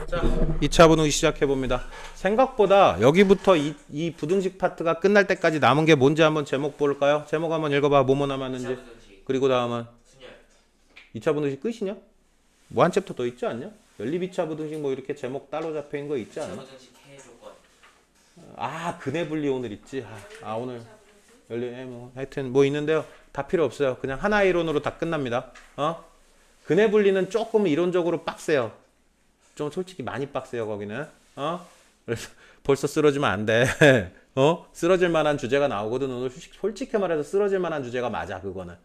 자, 2차 부등식 시작해봅니다. 생각보다 여기부터 이 부등식 파트가 끝날 때까지 남은 게 뭔지 한번 제목 볼까요? 제목 한번 읽어봐. 뭐뭐 남았는지. 그리고 다음은 2차 부등식 끝이냐? 뭐 한 챕터 더 있지 않냐? 연립 2차 부등식 뭐 이렇게 제목 따로 잡혀있는 거 있지 않나? 아, 근해 분리 오늘 있지. 오늘 뭐 하여튼 뭐 있는데요. 다 필요 없어요. 그냥 하나 이론으로 다 끝납니다. 근해 분리는 조금 이론적으로 빡세요. 좀 솔직히 많이 빡세요 거기는. 그래서 벌써 쓰러지면 안 돼. 쓰러질 만한 주제가 나오거든. 오늘 솔직히 말해서 쓰러질 만한 주제가 맞아 그거는.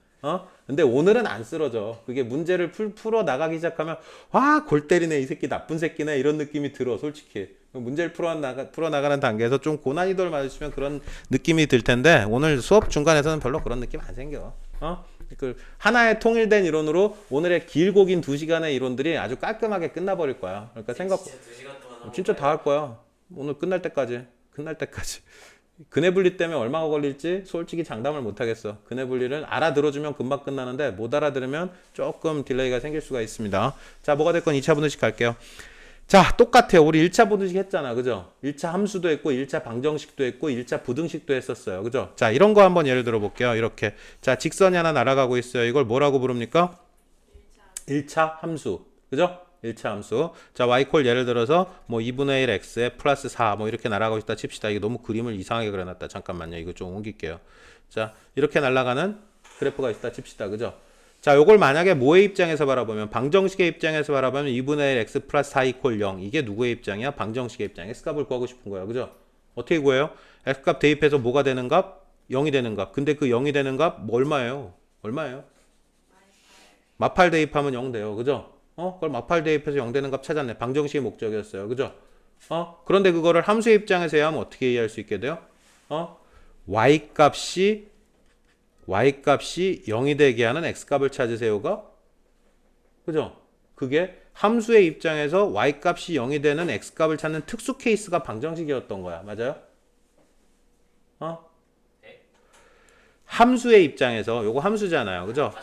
근데 오늘은 안 쓰러져. 그게 문제를 풀어 나가기 시작하면 와, 골 때리네 이 새끼 나쁜 새끼네 이런 느낌이 들어 솔직히. 문제를 풀어 나가는 단계에서 좀 고난이도를 맞으시면 그런 느낌이 들 텐데 오늘 수업 중간에서는 별로 그런 느낌 안 생겨. 그 하나의 통일된 이론으로 오늘의 길고 긴 2시간의 이론들이 아주 깔끔하게 끝나버릴 거야. 그러니까 진짜 다 할 거야. 오늘 끝날 때까지. 근해 분리 때문에 얼마가 걸릴지 솔직히 장담을 못 하겠어. 근해 분리를 알아들어주면 금방 끝나는데 못 알아들으면 조금 딜레이가 생길 수가 있습니다. 자, 뭐가 됐건 2차 분식 갈게요. 자, 똑같아요. 우리 1차 부등식 했잖아. 그죠? 1차 함수도 했고 1차 방정식도 했고 1차 부등식도 했었어요. 그죠? 자, 이런 거 한번 예를 들어 볼게요. 이렇게. 자, 직선이 하나 날아가고 있어요. 이걸 뭐라고 부릅니까? 1차 함수. 그죠? 1차 함수. 자, y콜 예를 들어서 뭐 2분의 1 x에 플러스 4 뭐 이렇게 날아가고 있다 칩시다. 이게 너무 그림을 이상하게 그려놨다. 잠깐만요. 이거 좀 옮길게요. 자, 이렇게 날아가는 그래프가 있다 칩시다. 그죠? 자, 요걸 만약에 뭐의 입장에서 바라보면 방정식의 입장에서 바라보면 2분의 1 x 플러스 4 이퀄 0 이게 누구의 입장이야? 방정식의 입장. x값을 구하고 싶은 거야. 그죠? 어떻게 구해요? x값 대입해서 뭐가 되는 값? 0이 되는 값. 근데 그 0이 되는 값 뭐 얼마예요? 마팔 대입하면 0 돼요. 그죠? 그걸 마팔 대입해서 0 되는 값 찾았네. 방정식의 목적이었어요. 그죠? 그런데 그거를 함수의 입장에서 해야 하면 어떻게 이해할 수 있게 돼요? y값이 0이 되게 하는 x값을 찾으세요가? 그죠? 그게 함수의 입장에서 y값이 0이 되는 x값을 찾는 특수 케이스가 방정식이었던 거야. 맞아요? 함수의 입장에서 요거 함수잖아요. 그죠?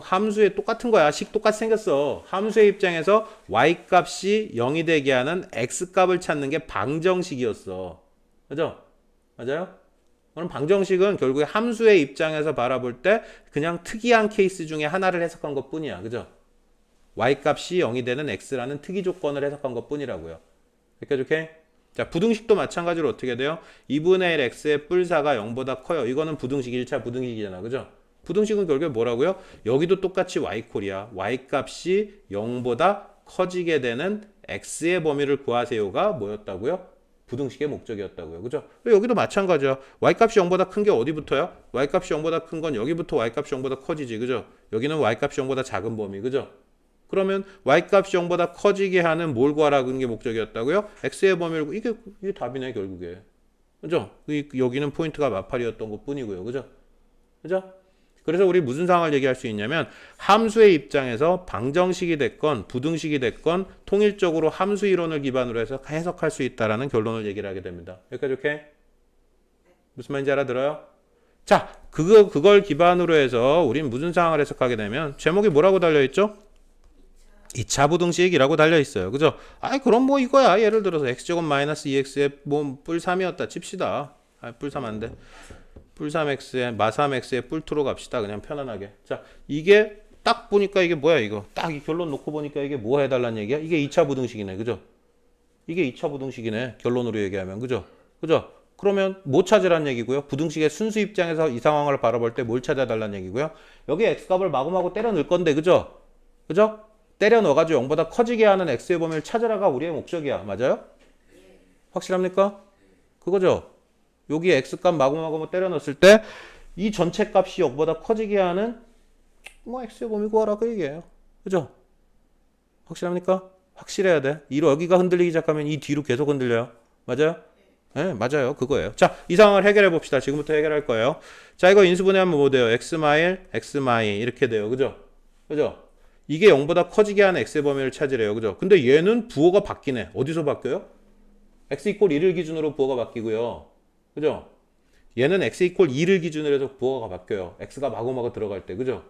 함수에 똑같은 거야. 식 똑같이 생겼어. 함수의 입장에서 y값이 0이 되게 하는 x값을 찾는 게 방정식이었어. 그죠? 맞아요? 그럼 방정식은 결국에 함수의 입장에서 바라볼 때 그냥 특이한 케이스 중에 하나를 해석한 것 뿐이야. 그죠? y값이 0이 되는 x라는 특이 조건을 해석한 것 뿐이라고요. 여기까지 오케이? 자, 부등식도 마찬가지로 어떻게 돼요? 2분의 1 x의 뿔4가 0보다 커요. 이거는 부등식 1차 부등식이잖아. 그죠? 부등식은 결국에 뭐라고요? 여기도 똑같이 y콜이야. y값이 0보다 커지게 되는 x의 범위를 구하세요가 뭐였다고요? 부등식의 목적이었다고요. 그죠? 여기도 마찬가지야. y값이 0보다 큰 게 어디부터야? y값이 0보다 큰 건 여기부터 y값이 0보다 커지지. 그죠? 여기는 y값이 0보다 작은 범위. 그죠? 그러면 y값이 0보다 커지게 하는 뭘 구하라는 게 목적이었다고요? x의 범위를 이게 답이네 결국에. 그죠? 여기는 포인트가 마팔이었던 것 뿐이고요. 그죠? 그죠? 그래서 우리 무슨 상황을 얘기할 수 있냐면 함수의 입장에서 방정식이 됐건 부등식이 됐건 통일적으로 함수 이론을 기반으로 해서 해석할 수 있다라는 결론을 얘기를 하게 됩니다. 여기까지 오케이? 무슨 말인지 알아들어요? 자, 그걸 기반으로 해서 우린 무슨 상황을 해석하게 되면 제목이 뭐라고 달려있죠? 2차 부등식이라고 달려있어요. 그죠? 그럼 뭐 이거야. 예를 들어서 x제곱 마이너스 2x의 뭐 뿔 3이었다 칩시다. 뿔 3 안 돼. 뿔 3x에 마 3x에 뿔 2로 갑시다. 그냥 편안하게. 자, 이게 딱 보니까 이게 뭐야 이거. 딱 이 결론 놓고 보니까 이게 뭐 해달라는 얘기야? 이게 2차 부등식이네. 그죠? 이게 2차 부등식이네. 결론으로 얘기하면. 그죠? 그죠? 그러면 뭐 찾으라는 얘기고요? 부등식의 순수 입장에서 이 상황을 바라볼 때 뭘 찾아달라는 얘기고요? 여기 x값을 마구마구 때려 넣을 건데. 그죠? 그죠? 때려 넣어가지고 0보다 커지게 하는 x의 범위를 찾으라가 우리의 목적이야. 맞아요? 확실합니까? 그거죠? 여기 x값 마구마구 때려 넣었을 때 이 전체 값이 0보다 커지게 하는 뭐 x의 범위 구하라 그 얘기예요. 그죠? 확실합니까? 확실해야 돼. 여기가 흔들리기 시작하면 이 뒤로 계속 흔들려요. 맞아요? 네, 맞아요. 그거예요. 자, 이 상황을 해결해 봅시다. 지금부터 해결할 거예요. 자, 이거 인수분해하면 뭐 돼요? x 마일, x 마이 이렇게 돼요. 그죠? 그죠? 이게 0보다 커지게 하는 x의 범위를 찾으래요. 그죠? 근데 얘는 부호가 바뀌네. 어디서 바뀌어요? x 이퀄 1을 기준으로 부호가 바뀌고요. 그죠? 얘는 x 이퀄 2를 기준으로 해서 부호가 바뀌어요. x가 마구마구 들어갈 때. 그죠?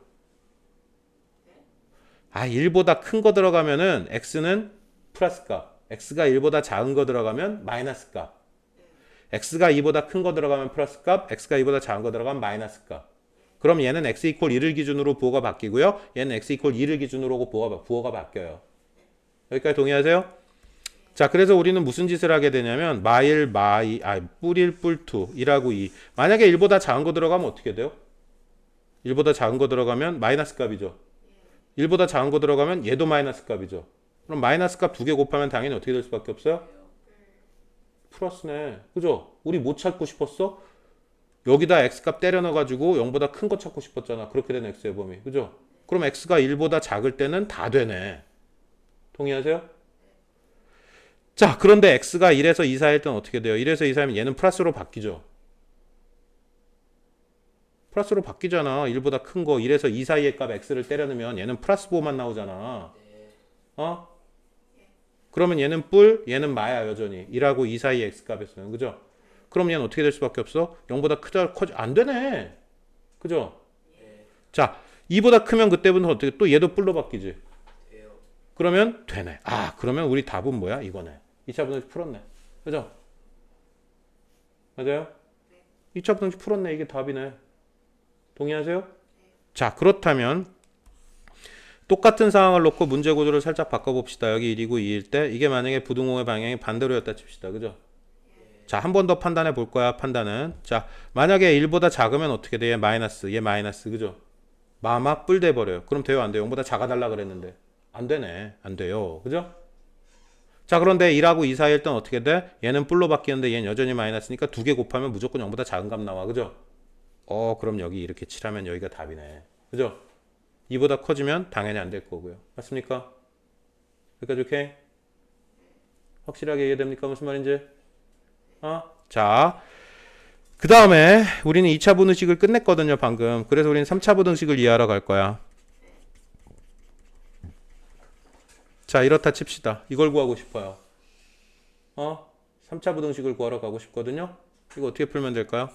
1보다 큰 거 들어가면은 x는 플러스 값. x가 1보다 작은 거 들어가면 마이너스 값. x가 2보다 큰 거 들어가면 플러스 값. x가 2보다 작은 거 들어가면 마이너스 값. 그럼 얘는 x 이퀄 1을 기준으로 부호가 바뀌고요. 얘는 x 이퀄 2를 기준으로 부호가 바뀌어요. 여기까지 동의하세요? 자, 그래서 우리는 무슨 짓을 하게 되냐면 뿔1, 뿔2, 1하고 2. 만약에 1보다 작은 거 들어가면 어떻게 돼요? 1보다 작은 거 들어가면 마이너스 값이죠. 1보다 작은 거 들어가면 얘도 마이너스 값이죠. 그럼 마이너스 값 두 개 곱하면 당연히 어떻게 될 수밖에 없어요? 플러스네. 그죠? 우리 뭐 찾고 싶었어? 여기다 x값 때려 넣어가지고 0보다 큰 거 찾고 싶었잖아. 그렇게 된 x의 범위. 그죠? 그럼 x가 1보다 작을 때는 다 되네. 동의하세요? 자, 그런데 x가 1에서 2 사이일 때는 어떻게 돼요? 1에서 2 사이면 얘는 플러스로 바뀌죠. 플러스로 바뀌잖아. 1보다 큰 거 1에서 2 사이의 값 x를 때려 넣으면 얘는 플러스 보호만 나오잖아. 어? 그러면 얘는 뿔, 얘는 마야 여전히. 1하고 2 사이의 x값이었어요. 그죠? 그럼 얘는 어떻게 될 수밖에 없어? 0보다 크다, 안 되네. 그죠? 자, 2보다 크면 그때부터 어떻게, 또 얘도 뿔로 바뀌지. 그러면 되네. 아, 그러면 우리 답은 뭐야? 이거네. 2차 분정식 풀었네. 그죠? 맞아요? 2차 분정식 풀었네. 이게 답이네. 동의하세요? 자, 그렇다면 똑같은 상황을 놓고 문제 구조를 살짝 바꿔봅시다. 여기 1이고 2일 때 이게 만약에 부등호의 방향이 반대로였다 칩시다. 그죠? 자, 한 번 더 판단해 볼 거야. 판단은. 자, 만약에 1보다 작으면 어떻게 돼? 얘 마이너스. 그죠? 마마 뿔 돼버려요. 그럼 돼요? 안 돼요? 0보다 작아달라 그랬는데. 안 되네. 안 돼요. 그죠? 자, 그런데 1하고 2 사이일 땐 어떻게 돼? 얘는 뿔로 바뀌는데 얘는 여전히 마이너스니까 두 개 곱하면 무조건 0보다 작은 값 나와. 그죠? 그럼 여기 이렇게 칠하면 여기가 답이네. 그죠? 2보다 커지면 당연히 안 될 거고요. 맞습니까? 여기까지 오케이? 확실하게 이해됩니까? 무슨 말인지? 자, 그 다음에 우리는 2차 분의식을 끝냈거든요, 방금. 그래서 우리는 3차 분의식을 이해하러 갈 거야. 자, 이렇다 칩시다. 이걸 구하고 싶어요. 3차 분의식을 구하러 가고 싶거든요. 이거 어떻게 풀면 될까요?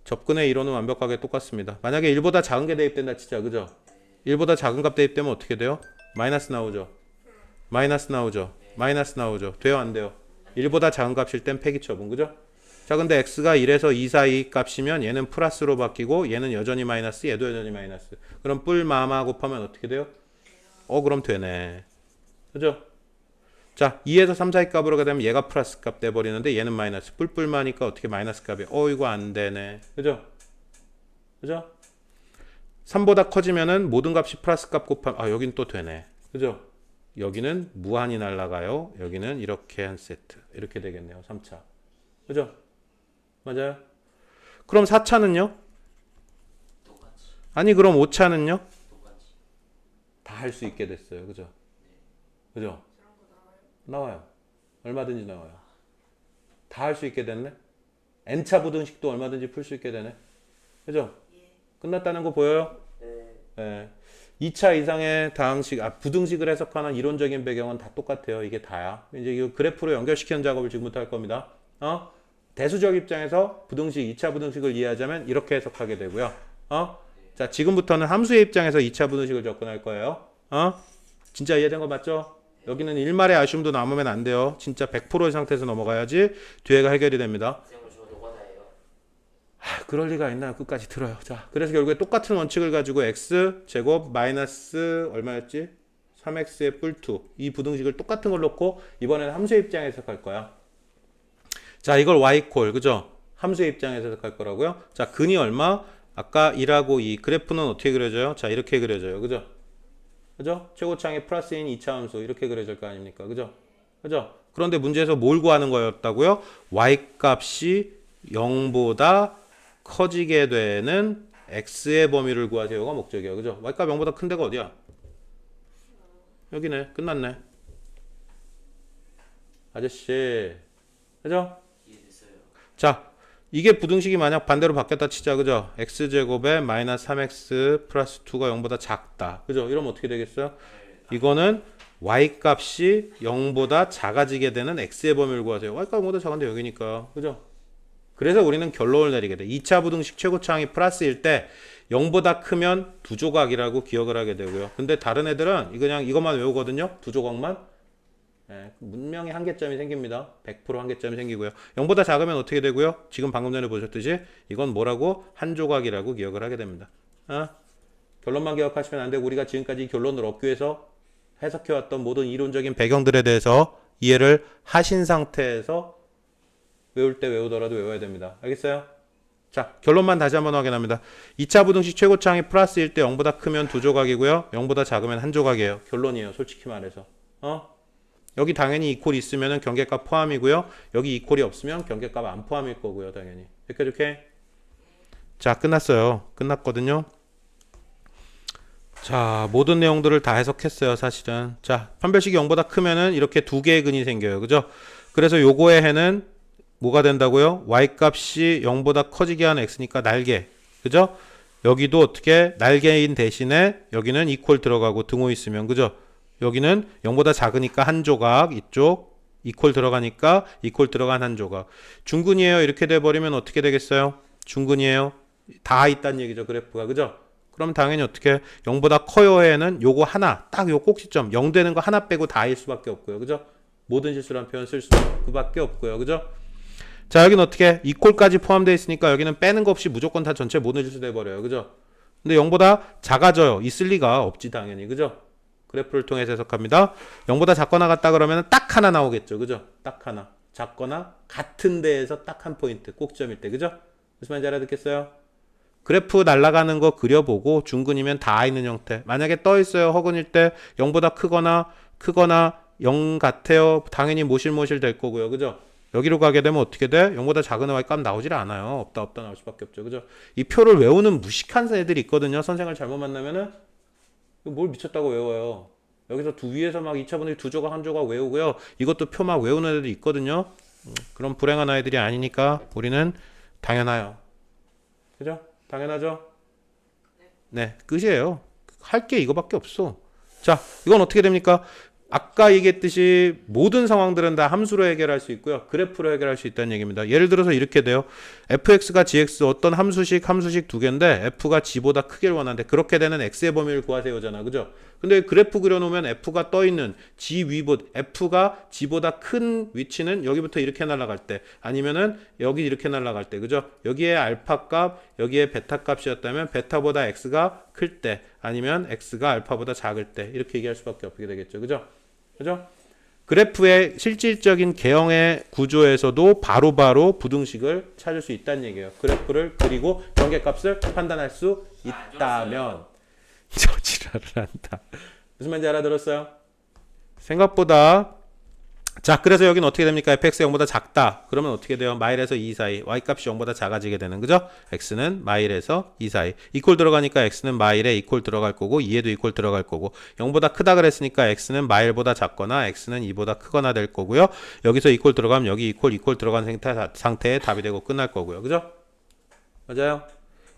접근의 이론은 완벽하게 똑같습니다. 만약에 1보다 작은 게 대입된다 치자. 그죠? 1보다 작은 값 대입되면 어떻게 돼요? 마이너스 나오죠. 돼요? 안 돼요? 1보다 작은 값일 땐 폐기 처분. 그죠? 자, 근데 x가 1에서 2 사이 값이면 얘는 플러스로 바뀌고 얘는 여전히 마이너스, 얘도 여전히 마이너스. 그럼 뿔 마마 곱하면 어떻게 돼요? 그럼 되네. 그죠? 자, 2에서 3 사이 값으로 가면 얘가 플러스 값 돼버리는데 얘는 마이너스. 뿔뿔마니까 어떻게 마이너스 값이? 이거 안 되네. 그죠? 3보다 커지면은 모든 값이 플러스 값 곱하면 여긴 또 되네. 그죠? 여기는 무한히 날아가요. 여기는 이렇게 한 세트. 이렇게 되겠네요. 3차. 그죠? 맞아요? 그럼 4차는요? 아니, 그럼 5차는요? 다 할 수 있게 됐어요. 그죠? 그죠? 나와요. 얼마든지 나와요. 다 할 수 있게 됐네. n차 부등식도 얼마든지 풀 수 있게 되네. 그죠? 끝났다는 거 보여요? 네. 2차 이상의 다항식, 부등식을 해석하는 이론적인 배경은 다 똑같아요. 이게 다야. 이제 이 그래프로 연결시키는 작업을 지금부터 할 겁니다. 대수적 입장에서 부등식, 2차 부등식을 이해하자면 이렇게 해석하게 되고요. 자, 지금부터는 함수의 입장에서 2차 부등식을 접근할 거예요. 진짜 이해된 거 맞죠? 여기는 일말의 아쉬움도 남으면 안 돼요. 진짜 100%의 상태에서 넘어가야지 뒤에가 해결이 됩니다. 그럴 리가 있나요? 끝까지 들어요. 자, 그래서 결국에 똑같은 원칙을 가지고 x 제곱 마이너스 얼마였지? 3x의 뿔2 이 부등식을 똑같은 걸 놓고 이번에는 함수의 입장에서 해석할 거야. 자, 이걸 y콜 그죠? 함수의 입장에서 해석할 거라고요. 자, 근이 얼마? 아까 1하고 2 그래프는 어떻게 그려져요? 자, 이렇게 그려져요. 그죠? 최고차항이 플러스인 2차 함수 이렇게 그려질 거 아닙니까? 그죠? 그런데 문제에서 뭘 구하는 거였다고요? y값이 0보다 커지게 되는 x의 범위를 구하세요가 목적이에요. 그죠? y값 0보다 큰 데가 어디야? 여기네. 끝났네. 아저씨. 그죠? 자, 이게 부등식이 만약 반대로 바뀌었다 치자. 그죠? x제곱에 마이너스 3x 플러스 2가 0보다 작다. 그죠? 이러면 어떻게 되겠어요? 이거는 y값이 0보다 작아지게 되는 x의 범위를 구하세요. y값 0보다 작은데 여기니까. 그죠? 그래서 우리는 결론을 내리게 돼. 2차 부등식 최고차항이 플러스일 때 0보다 크면 두 조각이라고 기억을 하게 되고요. 근데 다른 애들은 그냥 이것만 외우거든요. 두 조각만. 예, 분명히 한계점이 생깁니다. 100% 한계점이 생기고요. 0보다 작으면 어떻게 되고요? 지금 방금 전에 보셨듯이 이건 뭐라고? 한 조각이라고 기억을 하게 됩니다. 결론만 기억하시면 안 되고 우리가 지금까지 결론을 얻기 위해서 해석해왔던 모든 이론적인 배경들에 대해서 이해를 하신 상태에서 외울 때 외우더라도 외워야 됩니다. 알겠어요? 자, 결론만 다시 한번 확인합니다. 2차 부등식 최고차항이 플러스일 때 0보다 크면 두 조각이고요. 0보다 작으면 한 조각이에요. 결론이에요. 솔직히 말해서. 여기 당연히 이퀄 있으면 경계값 포함이고요. 여기 이퀄이 없으면 경계값 안 포함일 거고요. 당연히. 이렇게. 자, 끝났어요. 끝났거든요. 자, 모든 내용들을 다 해석했어요. 사실은. 자, 판별식이 0보다 크면은 이렇게 두 개의 근이 생겨요. 그죠? 그래서 요거의 해는 뭐가 된다고요? y값이 0보다 커지게 하는 x니까 날개. 그죠? 여기도 어떻게 날개인 대신에 여기는 이퀄 들어가고 등호 있으면 그죠? 여기는 0보다 작으니까 한 조각, 이쪽 이퀄 들어가니까 이퀄 들어간 한 조각. 중근이에요. 이렇게 돼버리면 어떻게 되겠어요? 중근이에요. 다 있다는 얘기죠. 그래프가. 그죠? 그럼 당연히 어떻게 0보다 커요에는 요거 하나, 딱 요 꼭지점 0 되는 거 하나 빼고 다일 수밖에 없고요. 그죠? 모든 실수란 표현 쓸 수밖에 없고요. 그죠? 자, 여기는 어떻게 이퀄까지 포함되어 있으니까 여기는 빼는 거 없이 무조건 다 전체 모든 실수 돼버려요. 그죠? 근데 0보다 작아져요. 있을 리가 없지 당연히. 그죠? 그래프를 통해서 해석합니다. 0보다 작거나 같다 그러면 딱 하나 나오겠죠. 그죠? 딱 하나. 작거나 같은 데에서 딱 한 포인트. 꼭지점일 때. 그죠? 무슨 말인지 알아듣겠어요? 그래프 날아가는 거 그려보고 중근이면 다 있는 형태. 만약에 떠 있어요. 허근일 때 0보다 크거나 0 같아요. 당연히 모실모실 될 거고요. 그죠? 여기로 가게 되면 어떻게 돼? 0보다 작은 애와 값 나오질 않아요. 없다 나올 수밖에 없죠. 그죠? 이 표를 외우는 무식한 애들이 있거든요. 선생을 잘못 만나면은 뭘 미쳤다고 외워요. 여기서 위에서 막 2차 분의 두 조각 한 조각 외우고요. 이것도 표 막 외우는 애들이 있거든요. 그런 불행한 아이들이 아니니까 우리는 당연해요. 그죠? 당연하죠? 네, 끝이에요. 할 게 이거밖에 없어. 자, 이건 어떻게 됩니까? 아까 얘기했듯이 모든 상황들은 다 함수로 해결할 수 있고요. 그래프로 해결할 수 있다는 얘기입니다. 예를 들어서 이렇게 돼요. fx가 gx 어떤 함수식 두 개인데 f가 g보다 크기를 원하는데 그렇게 되는 x의 범위를 구하세요잖아. 그죠? 근데 그래프 그려놓으면 f가 떠있는 g 위보다 f가 g보다 큰 위치는 여기부터 이렇게 날아갈 때 아니면은 여기 이렇게 날아갈 때 그죠? 여기에 알파 값 여기에 베타 값이었다면 베타보다 x가 클 때 아니면 x가 알파보다 작을 때 이렇게 얘기할 수밖에 없게 되겠죠. 그죠? 그죠? 그래프의 실질적인 개형의 구조에서도 바로바로 부등식을 찾을 수 있다는 얘기예요. 그래프를 그리고 경계값을 판단할 수 있다면 저 지랄을 한다. 무슨 말인지 알아들었어요? 생각보다 자, 그래서 여기는 어떻게 됩니까? fx 0보다 작다. 그러면 어떻게 돼요? 마일에서 2 사이. y값이 0보다 작아지게 되는 거죠? x는 마일에서 2 사이. 이퀄 들어가니까 x는 마일에 이퀄 들어갈 거고 2에도 이퀄 들어갈 거고 0보다 크다 그랬으니까 x는 마일보다 작거나 x는 2보다 크거나 될 거고요. 여기서 이퀄 들어가면 여기 이퀄 들어간 상태에 답이 되고 끝날 거고요. 그죠? 맞아요?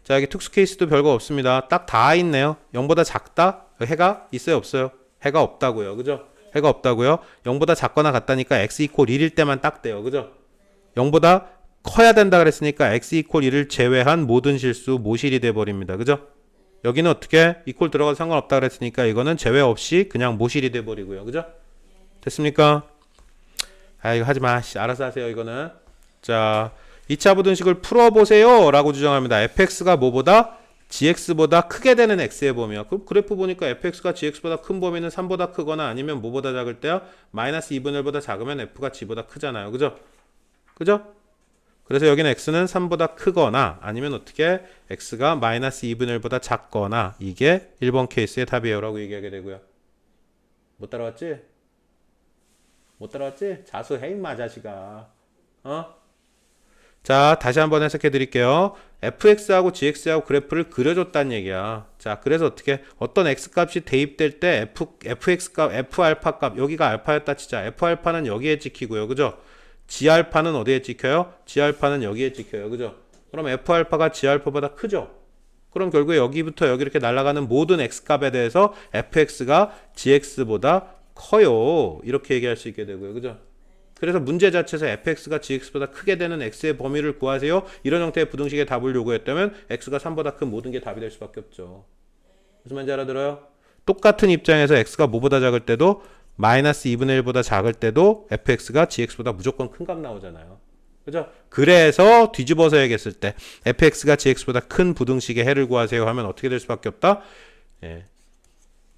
자, 여기 특수 케이스도 별거 없습니다. 딱 다 있네요. 0보다 작다? 해가 있어요? 없어요? 해가 없다고요. 그죠? 해가 없다고요? 0보다 작거나 같다니까 x 이퀄 1일 때만 딱 돼요. 그죠? 0보다 커야 된다 그랬으니까 x 이퀄 1을 제외한 모든 실수 모실이 돼 버립니다. 그죠? 여기는 어떻게 이퀄 들어가도 상관없다 그랬으니까 이거는 제외 없이 그냥 모실이 돼 버리고요. 그죠? 됐습니까? 아, 이거 하지 마. 알아서 하세요. 이거는. 자, 2차 부등식을 풀어보세요 라고 주장합니다. fx가 뭐보다? gx보다 크게 되는 x의 범위야. 그럼 그래프 보니까 fx가 gx보다 큰 범위는 3보다 크거나 아니면 뭐보다 작을 때야? 마이너스 2분의 1보다 작으면 f가 g보다 크잖아요. 그죠? 그죠? 그래서 여기는 x는 3보다 크거나 아니면 어떻게 x가 마이너스 2분의 1보다 작거나 이게 1번 케이스의 답이에요 라고 얘기하게 되고요. 못 따라왔지? 못 따라왔지? 자수해 임마 자식아. 자, 다시 한번 해석해 드릴게요. fx하고 gx하고 그래프를 그려줬다는 얘기야. 자, 그래서 어떻게 어떤 x값이 대입될 때 fx값, f알파값 여기가 알파였다 치자. f알파는 여기에 찍히고요. 그죠? g알파는 어디에 찍혀요? g알파는 여기에 찍혀요. 그죠? 그럼 f알파가 g알파보다 크죠? 그럼 결국에 여기부터 여기 이렇게 날아가는 모든 x값에 대해서 fx가 gx보다 커요. 이렇게 얘기할 수 있게 되고요. 그죠? 그래서 문제 자체에서 fx가 gx보다 크게 되는 x의 범위를 구하세요. 이런 형태의 부등식의 답을 요구했다면 x가 3보다 큰 모든 게 답이 될 수밖에 없죠. 무슨 말인지 알아들어요? 똑같은 입장에서 x가 뭐보다 작을 때도 마이너스 2분의 1보다 작을 때도 fx가 gx보다 무조건 큰 값 나오잖아요. 그죠? 그래서 뒤집어서 얘기했을 때 fx가 gx보다 큰 부등식의 해를 구하세요 하면 어떻게 될 수밖에 없다? 예,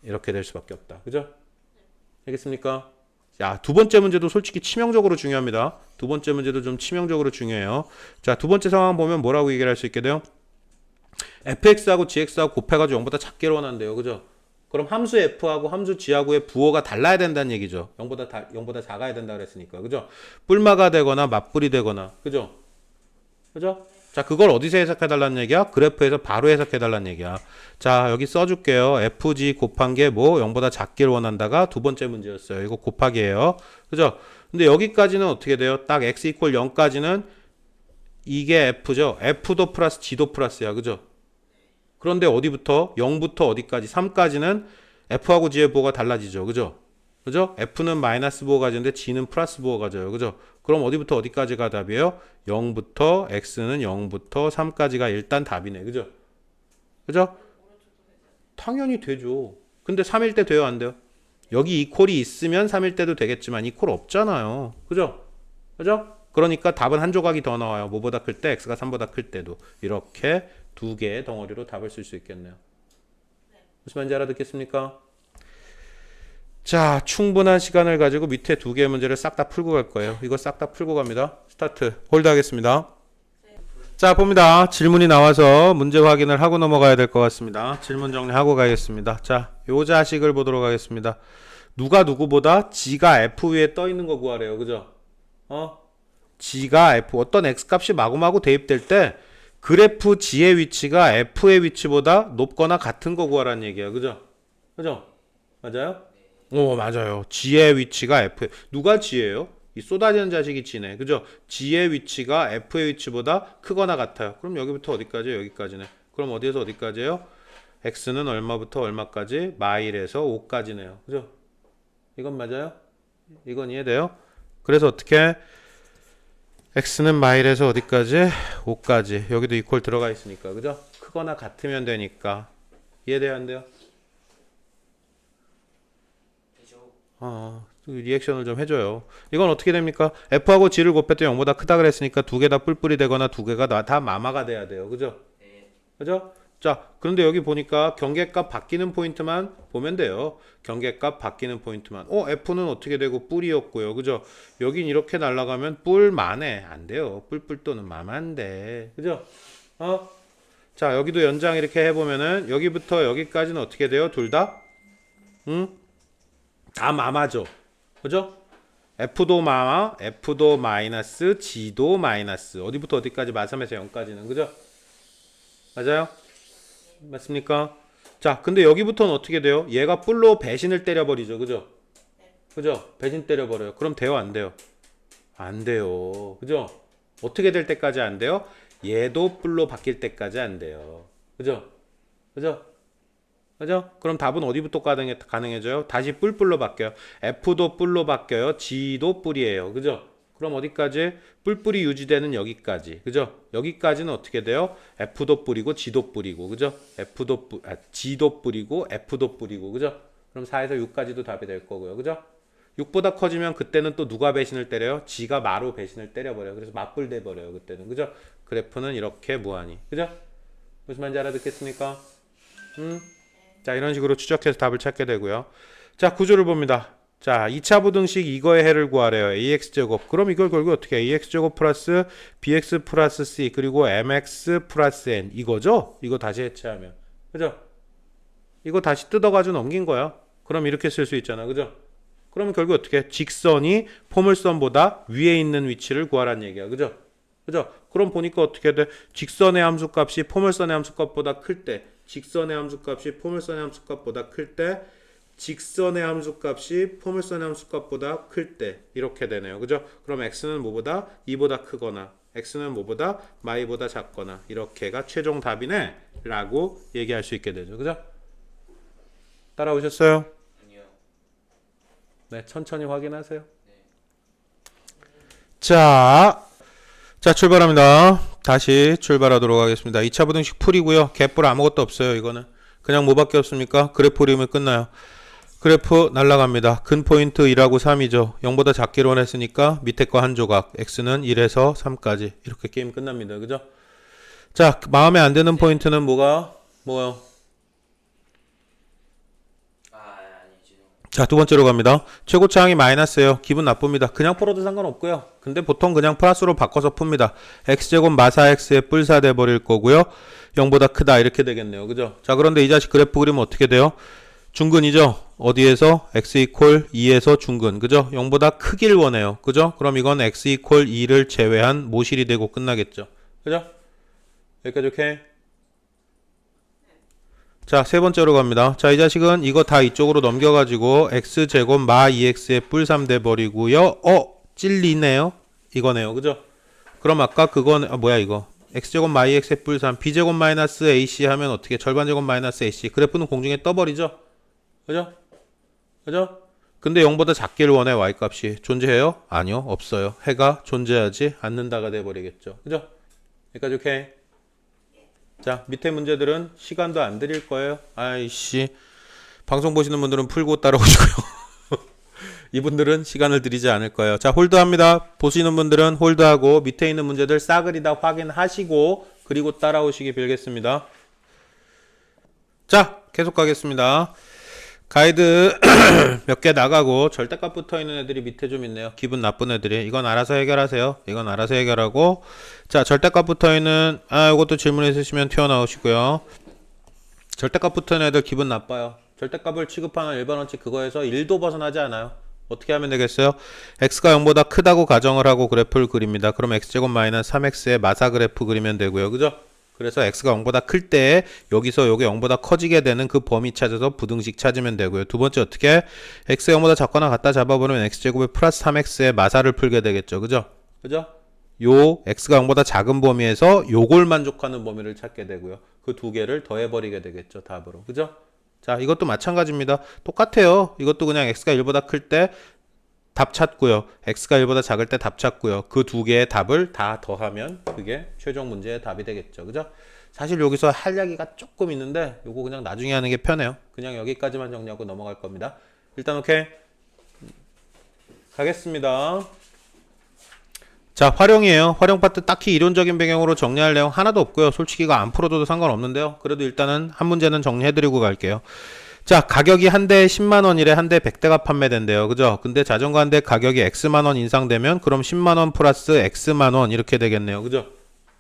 이렇게 될 수밖에 없다. 그죠? 알겠습니까? 자, 두 번째 문제도 솔직히 치명적으로 중요합니다. 두 번째 문제도 좀 치명적으로 중요해요. 자, 두 번째 상황 보면 뭐라고 얘기를 할 수 있게 돼요? fx하고 gx하고 곱해가지고 0보다 작게로 원한대요. 그죠? 그럼 함수 f하고 함수 g하고의 부호가 달라야 된다는 얘기죠. 0보다 작아야 된다 그랬으니까. 그죠? 뿔마가 되거나 맞뿔이 되거나. 그죠? 그죠? 자, 그걸 어디서 해석해달라는 얘기야? 그래프에서 바로 해석해달라는 얘기야. 자, 여기 써줄게요. fg 곱한 게 뭐? 0보다 작기를 원한다가 두 번째 문제였어요. 이거 곱하기예요. 그죠? 근데 여기까지는 어떻게 돼요? 딱 x 이퀄 0까지는 이게 f죠. f도 플러스 g도 플러스야. 그죠? 그런데 어디부터? 0부터 어디까지? 3까지는 f하고 g의 부호가 달라지죠. 그죠? 그죠? f는 마이너스 부호 가지는데 g는 플러스 부호 가져요. 그죠? 그럼 어디부터 어디까지가 답이에요? 0부터 x는 0부터 3까지가 일단 답이네. 그죠? 그죠? 당연히 되죠. 근데 3일 때 돼요, 안 돼요? 여기 이퀄이 있으면 3일 때도 되겠지만 이퀄 없잖아요. 그죠? 그죠? 그러니까 답은 한 조각이 더 나와요. 뭐보다 클 때? x가 3보다 클 때도. 이렇게 두 개의 덩어리로 답을 쓸 수 있겠네요. 무슨 말인지 알아듣겠습니까? 자, 충분한 시간을 가지고 밑에 두 개의 문제를 싹 다 풀고 갈 거예요. 이거 싹 다 풀고 갑니다. 스타트. 홀드 하겠습니다. 자, 봅니다. 질문이 나와서 문제 확인을 하고 넘어가야 될 것 같습니다. 질문 정리하고 가겠습니다. 자, 요 자식을 보도록 하겠습니다. 누가 누구보다 g가 f 위에 떠 있는 거 구하래요. 그죠? g가 f, 어떤 x값이 마구마구 대입될 때 그래프 g의 위치가 f의 위치보다 높거나 같은 거 구하라는 얘기야. 그죠? 그죠? 맞아요? 오, 맞아요. g의 위치가 f. 누가 g예요? 이 쏟아지는 자식이 g네. 그죠? g의 위치가 f의 위치보다 크거나 같아요. 그럼 여기부터 어디까지예요? 여기까지네. 그럼 어디에서 어디까지예요? x는 얼마부터 얼마까지? 마일에서 5까지네요. 그죠? 이건 맞아요? 이건 이해돼요? 그래서 어떻게? x는 마일에서 어디까지? 5까지. 여기도 이퀄 들어가 있으니까. 그죠? 크거나 같으면 되니까. 이해돼요? 안 돼요? 리액션을 좀 해줘요. 이건 어떻게 됩니까? f하고 g를 곱했더니 0보다 크다 그랬으니까 두 개 다 뿔뿔이 되거나 두 개가 다 마마가 돼야 돼요. 그죠? 그죠? 자, 그런데 여기 보니까 경계값 바뀌는 포인트만 보면 돼요. 경계값 바뀌는 포인트만. f는 어떻게 되고 뿔이었고요. 그죠? 여긴 이렇게 날아가면 뿔만해. 안 돼요. 뿔뿔 또는 마만 돼. 그죠? 자, 여기도 연장 이렇게 해보면은 여기부터 여기까지는 어떻게 돼요? 둘 다? 응? 다 마마죠. 그죠? f도 마마, f도 마이너스, g도 마이너스. 어디부터 어디까지? 마삼에서 0까지는. 그죠? 맞아요? 맞습니까? 자, 근데 여기부터는 어떻게 돼요? 얘가 뿔로 배신을 때려버리죠. 그죠? 그죠? 배신 때려버려요. 그럼 돼요? 안 돼요? 안 돼요. 그죠? 어떻게 될 때까지 안 돼요? 얘도 뿔로 바뀔 때까지 안 돼요. 그죠? 그죠? 그죠? 그럼 답은 어디부터 가능해져요? 다시 뿔뿔로 바뀌어요. f도 뿔로 바뀌어요. g도 뿔이에요. 그죠? 그럼 어디까지? 뿔뿔이 유지되는 여기까지. 그죠? 여기까지는 어떻게 돼요? f도 뿔이고 g도 뿔이고. 그죠? g도 뿔이고 f도 뿔이고. 그죠? 그럼 4에서 6까지도 답이 될 거고요. 그죠? 6보다 커지면 그때는 또 누가 배신을 때려요? g가 마로 배신을 때려버려요. 그래서 맞불 돼버려요. 그때는. 그죠? 그래프는 이렇게 무한히. 그죠? 무슨 말인지 알아듣겠습니까? 자, 이런 식으로 추적해서 답을 찾게 되고요. 자, 구조를 봅니다. 자, 2차 부등식 이거의 해를 구하래요. ax제곱. 그럼 이걸 결국 어떻게 해? ax제곱 플러스 bx 플러스 c 그리고 mx 플러스 n 이거죠? 이거 다시 해체하면. 그죠? 이거 다시 뜯어가지고 넘긴 거야. 그럼 이렇게 쓸 수 있잖아. 그죠? 그러면 결국 어떻게 해? 직선이 포물선보다 위에 있는 위치를 구하라는 얘기야. 그죠? 그죠? 그럼 보니까 어떻게 돼? 직선의 함수값이 포물선의 함수값보다 클 때, 직선의 함수값이 포물선의 함수값보다 클 때, 직선의 함수값이 포물선의 함수값보다 클 때 이렇게 되네요. 그죠? 그럼 x는 뭐보다? 2보다 크거나 x는 뭐보다? 마이보다 작거나 이렇게가 최종 답이네 라고 얘기할 수 있게 되죠. 그죠? 따라오셨어요? 아니요. 네, 천천히 확인하세요. 자, 출발합니다. 다시 출발하도록 하겠습니다. 2차 부등식 풀이고요. 갯불 아무것도 없어요. 이거는 그냥 뭐밖에 없습니까? 그래프 그리면 끝나요. 그래프 날라갑니다. 근 포인트 1하고 3이죠. 0보다 작기로 원했으니까 밑에 거 한 조각, x는 1에서 3까지 이렇게 게임 끝납니다. 그죠? 자, 마음에 안 드는 포인트는 뭐요? 자, 두 번째로 갑니다. 최고차항이 마이너스예요. 기분 나쁩니다. 그냥 풀어도 상관없고요. 근데 보통 그냥 플러스로 바꿔서 풉니다. x제곱 마사 x의 뿔사 돼버릴 거고요. 0보다 크다 이렇게 되겠네요. 그죠? 자, 그런데 이 자식 그래프 그리면 어떻게 돼요? 중근이죠? 어디에서? x 이퀄 2에서 중근. 그죠? 0보다 크길 원해요. 그죠? 그럼 이건 x 이퀄 2를 제외한 모실이 되고 끝나겠죠. 그죠? 여기까지 오케이? 자, 세 번째로 갑니다. 자, 이 자식은 이거 다 이쪽으로 넘겨가지고 x제곱 마 2x의 뿔3 돼버리고요. 찔리네요? 이거네요. 그죠? 그럼 아까 그거는 뭐야 이거? x제곱 마 2x의 뿔 3 b제곱 마이너스 ac 하면 어떻게? 절반제곱 마이너스 ac. 그래프는 공중에 떠버리죠? 그죠? 그죠? 근데 0보다 작기를 원해 y값이. 존재해요? 아니요. 없어요. 해가 존재하지 않는다가 돼버리겠죠. 그죠? 여기까지 오케이? 자, 밑에 문제들은 시간도 안 드릴 거예요. 아이씨. 방송 보시는 분들은 풀고 따라오시고요. 이분들은 시간을 드리지 않을 거예요. 자, 홀드합니다. 보시는 분들은 홀드하고 밑에 있는 문제들 싸그리 다 확인하시고 그리고 따라오시기 빌겠습니다. 자, 계속 가겠습니다. 가이드 몇 개 나가고 절대값 붙어 있는 애들이 밑에 좀 있네요. 기분 나쁜 애들이. 이건 알아서 해결하세요. 이건 알아서 해결하고. 자, 절대값 붙어 있는 이것도 질문 있으시면 튀어나오시고요. 절대값 붙어 있는 애들 기분 나빠요. 절대값을 취급하는 일반 원칙 그거에서 1도 벗어나지 않아요. 어떻게 하면 되겠어요? x가 0보다 크다고 가정을 하고 그래프를 그립니다. 그럼 x제곱 마이너스 3x의 마사 그래프 그리면 되고요. 그죠? 그래서 x가 0보다 클 때 여기서 요게 0보다 커지게 되는 그 범위 찾아서 부등식 찾으면 되고요. 두 번째 어떻게? x가 0보다 작거나 같다 잡아버리면 x제곱에 플러스 3x의 마사를 풀게 되겠죠. 그죠? 그죠? 요 x가 0보다 작은 범위에서 요걸 만족하는 범위를 찾게 되고요. 그 두 개를 더해버리게 되겠죠. 답으로. 그죠? 자, 이것도 마찬가지입니다. 똑같아요. 이것도 그냥 x가 1보다 클 때 답 찾고요. x가 1보다 작을 때 답 찾고요. 그 두 개의 답을 다 더하면 그게 최종 문제의 답이 되겠죠. 그죠? 사실 여기서 할 이야기가 조금 있는데 요거 그냥 나중에 하는 게 편해요. 그냥 여기까지만 정리하고 넘어갈 겁니다. 일단 오케이. 가겠습니다. 자, 활용이에요. 활용 파트 딱히 이론적인 배경으로 정리할 내용 하나도 없고요. 솔직히 이거 안 풀어줘도 상관없는데요. 그래도 일단은 한 문제는 정리해드리고 갈게요. 자, 가격이 한 대에 10만원이래. 한 대에 100대가 판매된대요. 그죠? 근데 자전거 한 대 가격이 X만원 인상되면 그럼 10만원 플러스 X만원 이렇게 되겠네요. 그죠?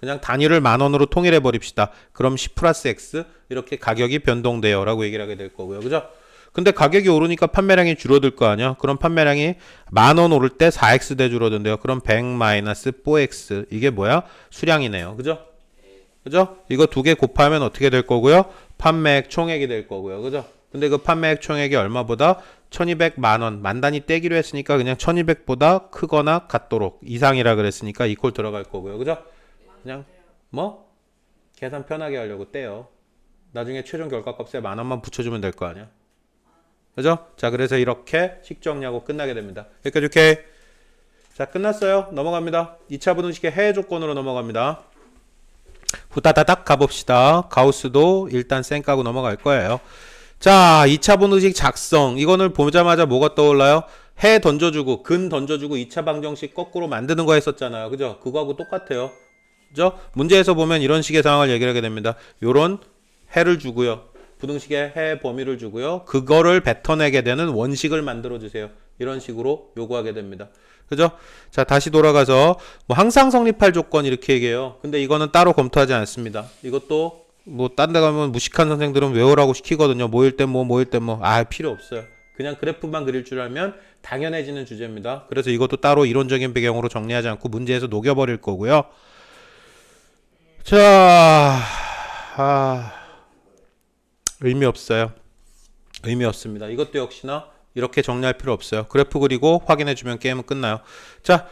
그냥 단위를 만원으로 통일해 버립시다. 그럼 10 플러스 X 이렇게 가격이 변동돼요. 라고 얘기를 하게 될 거고요. 그죠? 근데 가격이 오르니까 판매량이 줄어들 거 아니야? 그럼 판매량이 만원 오를 때 4X 대 줄어든대요. 그럼 100 마이너스 4X. 이게 뭐야? 수량이네요. 그죠? 그죠? 이거 두 개 곱하면 어떻게 될 거고요? 판매액 총액이 될 거고요. 그죠? 근데 그 판매액 총액이 얼마보다 1200만원 만단위 떼기로 했으니까 그냥 1200보다 크거나 같도록 이상이라 그랬으니까 이퀄 들어갈 거고요. 그죠? 그냥 뭐 계산 편하게 하려고 떼요. 나중에 최종 결과값에 만원만 붙여주면 될 거 아니야. 그죠? 자, 그래서 이렇게 식 정리하고 끝나게 됩니다. 여기까지 오케이. 자, 끝났어요. 넘어갑니다. 2차 부등식의 해외 조건으로 넘어갑니다. 후다다닥 가봅시다. 가우스도 일단 쌩까고 넘어갈 거예요. 자, 2차 부등식 작성. 이거를 보자마자 뭐가 떠올라요? 해 던져주고 근 던져주고 2차 방정식 거꾸로 만드는 거 했었잖아요. 그죠? 그거하고 똑같아요. 그죠? 문제에서 보면 이런 식의 상황을 얘기를 하게 됩니다. 요런 해를 주고요. 부등식의 해 범위를 주고요. 그거를 뱉어내게 되는 원식을 만들어 주세요. 이런 식으로 요구하게 됩니다. 그죠? 자, 다시 돌아가서 뭐 항상 성립할 조건 이렇게 얘기해요. 근데 이거는 따로 검토하지 않습니다. 이것도 뭐 딴 데 가면 무식한 선생들은 외우라고 시키거든요. 모일 때 필요 없어요. 그냥 그래프만 그릴 줄 알면 당연해지는 주제입니다. 그래서 이것도 따로 이론적인 배경으로 정리하지 않고 문제에서 녹여버릴 거고요. 자, 의미 없어요. 의미 없습니다. 이것도 역시나 이렇게 정리할 필요 없어요. 그래프 그리고 확인해주면 게임은 끝나요. 자,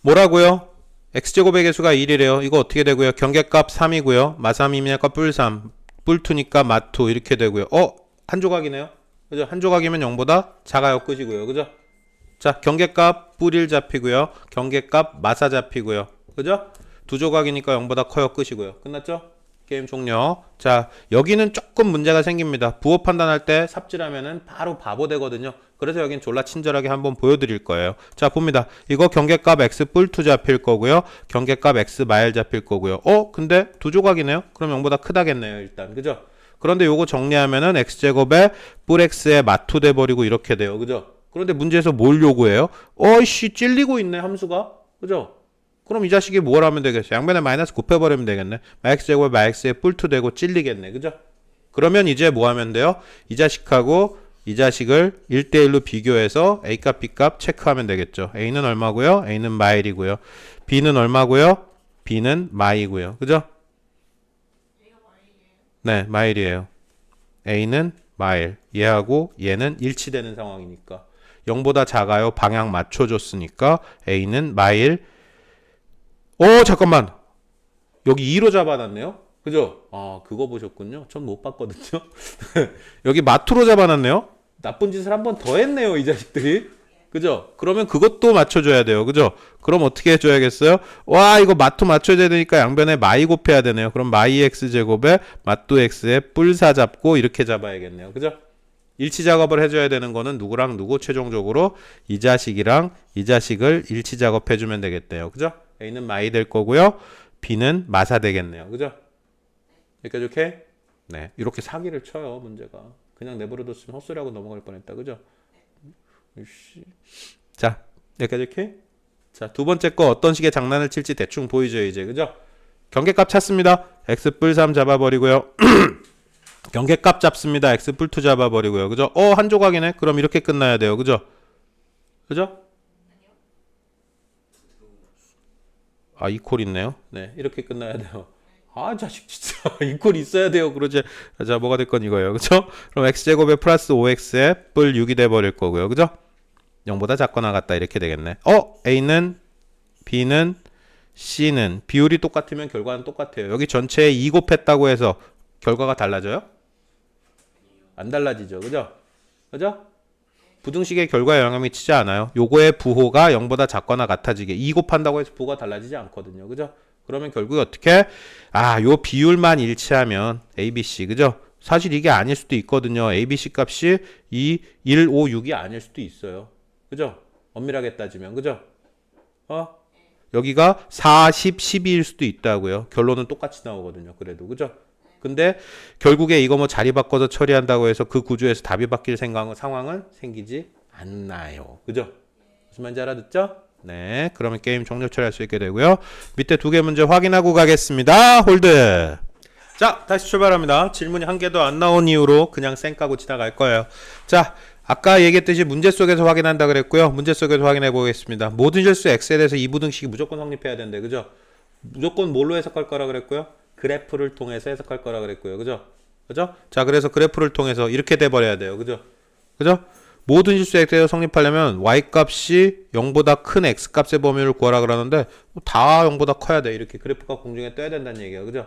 뭐라고요? x제곱의 개수가 1이래요. 이거 어떻게 되고요? 경계값 3이고요. 마3이니까 뿔3, 뿔2니까 마2 이렇게 되고요. 한 조각이네요. 그죠? 한 조각이면 0보다 작아요. 끝이고요. 그죠? 자, 경계값 뿔1 잡히고요. 경계값 마사 잡히고요. 그죠? 두 조각이니까 0보다 커요. 끝이고요. 끝났죠? 게임 종료. 자, 여기는 조금 문제가 생깁니다. 부호 판단할 때 삽질하면은 바로 바보 되거든요. 그래서 여긴 졸라 친절하게 한번 보여드릴 거예요. 자, 봅니다. 이거 경계값 x 뿔2 잡힐 거고요. 경계값 x 마일 잡힐 거고요. 근데 두 조각이네요. 그럼 0보다 크다겠네요. 일단. 그죠? 그런데 요거 정리하면은 x제곱에 뿔 x에 마투 돼버리고 이렇게 돼요. 그죠? 그런데 문제에서 뭘 요구해요? 어이씨, 찔리고 있네, 함수가. 그죠? 그럼 이 자식이 뭘 하면 되겠어요? 양변에 마이너스 곱해버리면 되겠네. x제곱에 x에 뿔2 되고 찔리겠네. 그죠? 그러면 이제 뭐 하면 돼요? 이 자식하고 이 자식을 1대1로 비교해서 a값 b값 체크하면 되겠죠. a는 얼마고요? a는 마일이고요. b는 얼마고요? b는 마이고요. 그죠? 네, 마일이에요. a는 마일. 얘하고 얘는 일치되는 상황이니까. 0보다 작아요. 방향 맞춰줬으니까 a는 마일. 잠깐만. 여기 2로 잡아놨네요. 그죠? 그거 보셨군요. 전 못 봤거든요. 여기 마투로 잡아놨네요. 나쁜 짓을 한 번 더 했네요, 이 자식들이. 그죠? 그러면 그것도 맞춰줘야 돼요. 그죠? 그럼 어떻게 해줘야겠어요? 와, 이거 마투 맞춰줘야 되니까 양변에 마이 곱해야 되네요. 그럼 마이 x 제곱에 마투 x에 뿔4 잡고 이렇게 잡아야겠네요. 그죠? 일치 작업을 해줘야 되는 거는 누구랑 누구? 최종적으로 이 자식이랑 이 자식을 일치 작업해주면 되겠대요. 그죠? A는 마이 될 거고요. B는 마사 되겠네요. 그죠? 여기까지 오케이? 네. 이렇게 사기를 쳐요, 문제가. 그냥 내버려뒀으면 헛소리하고 넘어갈 뻔했다. 그죠? 자, 여기까지 오케이? 자, 두 번째 거 어떤 식의 장난을 칠지 대충 보이죠, 이제. 그죠? 경계값 찾습니다. x 뿔 3 잡아버리고요. 경계값 잡습니다. x 뿔 2 잡아버리고요. 그죠? 한 조각이네. 그럼 이렇게 끝나야 돼요. 그죠? 그죠? 이 콜 있네요. 네, 이렇게 끝나야 돼요. 자식 진짜 이 콜 있어야 돼요. 그러지. 자, 뭐가 될 건 이거예요. 그죠? 그럼 x제곱에 플러스 5x에 뿔 6이 돼버릴 거고요. 그죠? 0보다 작거나 같다. 이렇게 되겠네. a는 b는 c는 비율이 똑같으면 결과는 똑같아요. 여기 전체에 2 곱했다고 해서 결과가 달라져요? 안 달라지죠. 그죠? 그죠? 부등식의 결과에 영향 미치지 않아요. 요거의 부호가 0보다 작거나 같아지게 2 곱한다고 해서 부호가 달라지지 않거든요. 그죠? 그러면 결국에 어떻게? 요 비율만 일치하면 ABC. 그죠? 사실 이게 아닐 수도 있거든요. ABC 값이 2, 1, 5, 6이 아닐 수도 있어요. 그죠? 엄밀하게 따지면. 그죠? 여기가 40, 12일 수도 있다고요. 결론은 똑같이 나오거든요. 그래도. 그죠? 근데 결국에 이거 뭐 자리 바꿔서 처리한다고 해서 그 구조에서 답이 바뀔 상황은 생기지 않나요. 그죠? 무슨 말인지 알아듣죠? 네. 그러면 게임 종료 처리할 수 있게 되고요. 밑에 두 개 문제 확인하고 가겠습니다. 홀드. 자, 다시 출발합니다. 질문이 한 개도 안 나온 이유로 그냥 쌩 까고 지나갈 거예요. 자, 아까 얘기했듯이 문제 속에서 확인한다 그랬고요. 문제 속에서 확인해 보겠습니다. 모든 실수 x에 대해서 이 부등식이 무조건 성립해야 된대. 그죠? 무조건 뭘로 해석할 거라 그랬고요? 그래프를 통해서 해석할 거라 그랬고요. 그죠? 그죠? 자, 그래서 그래프를 통해서 이렇게 돼 버려야 돼요. 그죠? 그죠? 모든 실수 x에서 성립하려면 y값이 0보다 큰 x값의 범위를 구하라 그러는데 다 0보다 커야 돼. 이렇게 그래프가 공중에 떠야 된다는 얘기예요. 그죠?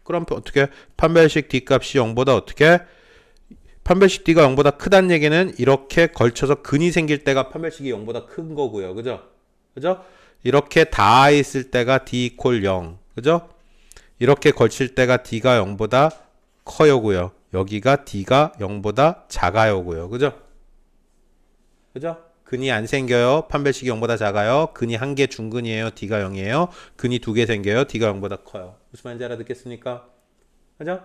그럼 어떻게? 판별식 d값이 0보다 어떻게? 판별식 d가 0보다 크다는 얘기는 이렇게 걸쳐서 근이 생길 때가 판별식이 0보다 큰 거고요. 그죠? 그죠? 이렇게 다 있을 때가 d 이퀄 0. 그죠? 이렇게 걸칠 때가 d가 0보다 커요고요. 여기가 d가 0보다 작아요고요. 그죠? 그죠? 근이 안 생겨요. 판별식이 0보다 작아요. 근이 한 개 중근이에요. d가 0이에요. 근이 두 개 생겨요. d가 0보다 커요. 무슨 말인지 알아듣겠습니까? 그죠?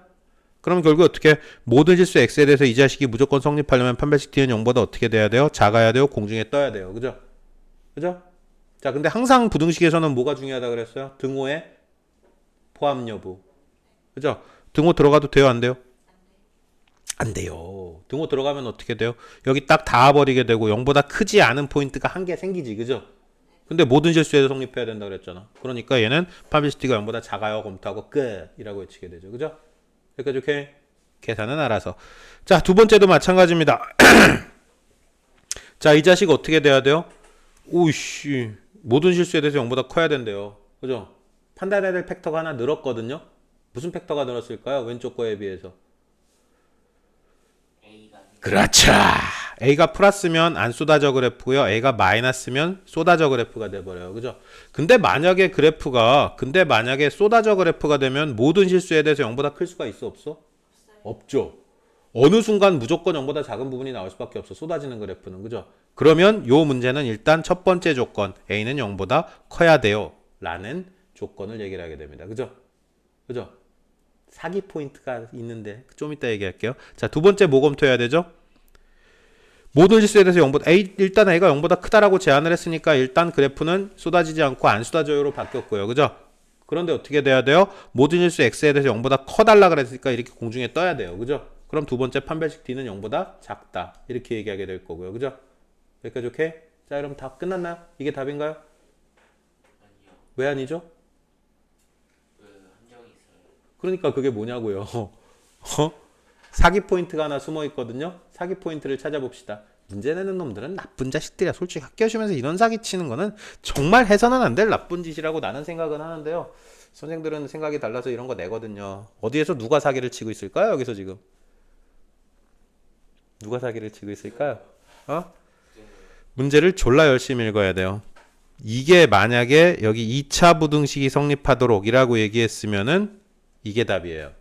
그럼 결국 어떻게? 모든 실수 x에 대해서 이 자식이 무조건 성립하려면 판별식 d는 0보다 어떻게 돼야 돼요? 작아야 돼요. 공중에 떠야 돼요. 그죠? 그죠? 자, 근데 항상 부등식에서는 뭐가 중요하다 그랬어요? 등호의 포함 여부. 그죠? 등호 들어가도 돼요? 안 돼요? 안 돼요. 등호 들어가면 어떻게 돼요? 여기 딱 닿아버리게 되고 0보다 크지 않은 포인트가 한 개 생기지. 그죠? 근데 모든 실수에도 성립해야 된다 그랬잖아. 그러니까 얘는 판별식 d가 0보다 작아요. 검토하고 끝이라고 외치게 되죠. 그죠? 여기까지 오케이? 계산은 알아서. 자, 두 번째도 마찬가지입니다. 자, 이 자식 어떻게 돼야 돼요? 오이씨. 모든 실수에 대해서 0보다 커야 된대요. 그죠? 판단해야 될 팩터가 하나 늘었거든요. 무슨 팩터가 늘었을까요? 왼쪽 거에 비해서. 그렇죠. A가 플러스면 안 쏟아져 그래프고요. A가 마이너스면 쏟아져 그래프가 돼버려요. 그죠? 근데 만약에 쏟아져 그래프가 되면 모든 실수에 대해서 0보다 클 수가 있어 없어? 없죠. 어느 순간 무조건 0보다 작은 부분이 나올 수밖에 없어. 쏟아지는 그래프는. 그죠? 그러면 요 문제는 일단 첫 번째 조건 A는 0보다 커야 돼요. 라는 조건을 얘기를 하게 됩니다. 그죠? 그죠? 사기 포인트가 있는데 좀 이따 얘기할게요. 자, 두 번째 뭐 검토해야 되죠? 모든 실수에 대해서 0보다 일단 A가 0보다 크다라고 제안을 했으니까 일단 그래프는 쏟아지지 않고 안 쏟아져요로 바뀌었고요. 그죠? 그런데 어떻게 돼야 돼요? 모든 실수 X에 대해서 0보다 커달라 그랬으니까 이렇게 공중에 떠야 돼요. 그죠? 그럼 두 번째 판별식 D는 0보다 작다. 이렇게 얘기하게 될 거고요. 그죠? 여기까지 오케이? 자, 그럼 다 끝났나요? 이게 답인가요? 아니요. 왜 아니죠? 그 한정이 있어요. 그러니까 그게 뭐냐고요. 사기 포인트가 하나 숨어 있거든요. 사기 포인트를 찾아봅시다. 문제 내는 놈들은 나쁜 자식들이야. 솔직히 학교 시험에서 이런 사기 치는 거는 정말 해서는 안 될 나쁜 짓이라고 나는 생각은 하는데요. 선생들은 생각이 달라서 이런 거 내거든요. 어디에서 누가 사기를 치고 있을까요? 여기서 지금 누가 사기를 치고 있을까요? 문제를 졸라 열심히 읽어야 돼요. 이게 만약에 여기 2차 부등식이 성립하도록 이라고 얘기했으면은 이게 답이에요.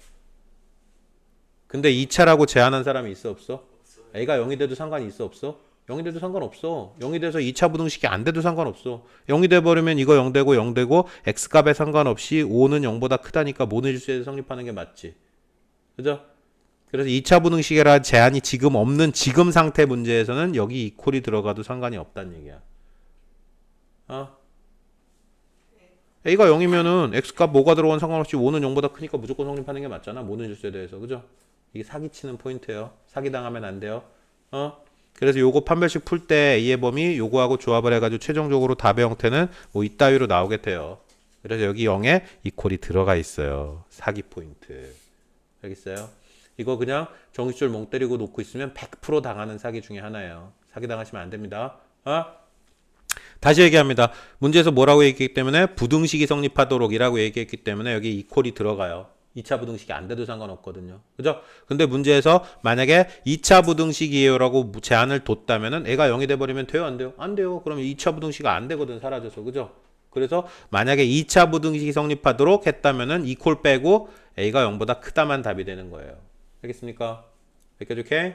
근데 2차라고 제안한 사람이 있어 없어? A가 0이 돼도 상관이 있어 없어? 0이 돼도 상관없어. 0이 돼서 2차 부등식이 안 돼도 상관없어. 0이 돼버리면 이거 0 되고 0 되고 X값에 상관없이 5는 0보다 크다니까 모든 실수에서 성립하는 게 맞지. 그죠? 그래서 2차 부등식이라 제한이 지금 없는 지금 상태 문제에서는 여기 이퀄이 들어가도 상관이 없다는 얘기야. A가 0이면은 X값 뭐가 들어간 상관없이 5는 0보다 크니까 무조건 성립하는 게 맞잖아. 모든 실수에 대해서. 그죠? 이게 사기치는 포인트예요. 사기당하면 안 돼요. 그래서 요거 판별식 풀 때 A의 범위 요거하고 조합을 해가지고 최종적으로 답의 형태는 뭐 이따위로 나오게 돼요. 그래서 여기 0에 이퀄이 들어가 있어요. 사기 포인트. 알겠어요? 이거 그냥 정식줄 멍 때리고 놓고 있으면 100% 당하는 사기 중에 하나예요. 사기 당하시면 안 됩니다. 다시 얘기합니다. 문제에서 뭐라고 얘기했기 때문에 부등식이 성립하도록 이라고 얘기했기 때문에 여기 이퀄이 들어가요. 2차 부등식이 안 돼도 상관없거든요. 그죠? 근데 문제에서 만약에 2차 부등식이에요 라고 제한을 뒀다면은 애가 0이 돼버리면 돼요? 안 돼요? 안 돼요. 그러면 2차 부등식이 안 되거든. 사라져서. 그죠? 그래서 만약에 2차 부등식이 성립하도록 했다면은 이퀄 빼고 A가 0보다 크다만 답이 되는 거예요. 알겠습니까? 여기까지 오케이?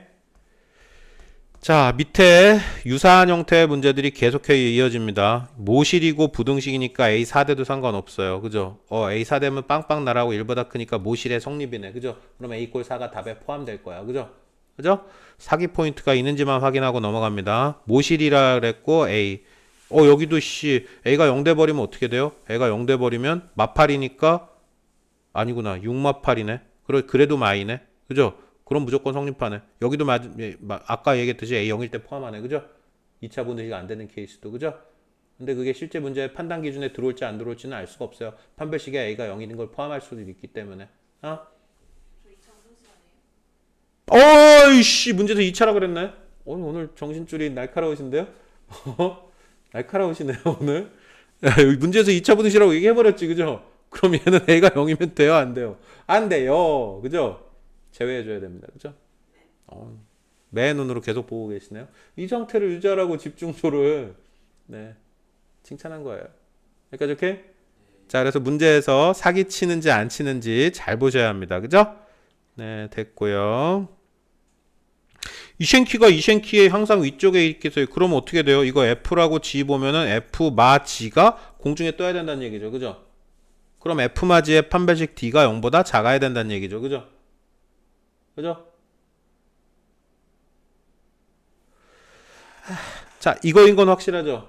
자, 밑에 유사한 형태의 문제들이 계속해서 이어집니다. 모실이고 부등식이니까 A 4대도 상관없어요. 그죠? A 4대면 빵빵 나라고 1보다 크니까 모실의 성립이네. 그죠? 그럼 A 꼴 4가 답에 포함될 거야. 그죠? 그죠? 사기 포인트가 있는지만 확인하고 넘어갑니다. 모실이라 그랬고 A. 여기도 A가 0 돼 버리면 어떻게 돼요? A가 0 돼 버리면 마팔이니까 아니구나. 6마팔이네. 그래도 마이네. 그죠? 그럼 무조건 성립하네. 여기도 아까 얘기했듯이 A 0일 때 포함하네. 그죠? 2차 분식이 안 되는 케이스도. 그죠? 근데 그게 실제 문제의 판단 기준에 들어올지 안 들어올지는 알 수가 없어요. 판별식에 A가 0인 걸 포함할 수도 있기 때문에. 저 2차 분식 아니에요? 어이씨, 문제에서 2차라 그랬네. 오늘 정신줄이 날카로우신데요? 날카로우시네요, 오늘. 문제에서 2차 분식이라고 얘기해버렸지, 그죠? 그럼 얘는 A가 0이면 돼요, 안 돼요? 안 돼요. 그죠? 제외해줘야 됩니다. 그죠? 매 눈으로 계속 보고 계시네요. 이 상태를 유지하라고 집중조를 칭찬한 거예요. 여기까지 오케이? 자, 그래서 문제에서 사기 치는지 안 치는지 잘 보셔야 합니다. 그죠? 네, 됐고요. 이셴키가 이셴키의 항상 위쪽에 있겠어요. 그러면 어떻게 돼요? 이거 F라고 G 보면은 F 마 G가 공중에 떠야 된다는 얘기죠. 그죠? 그럼 F 마 G의 판별식 D가 0보다 작아야 된다는 얘기죠. 그죠? 그죠? 자, 이거인 건 확실하죠?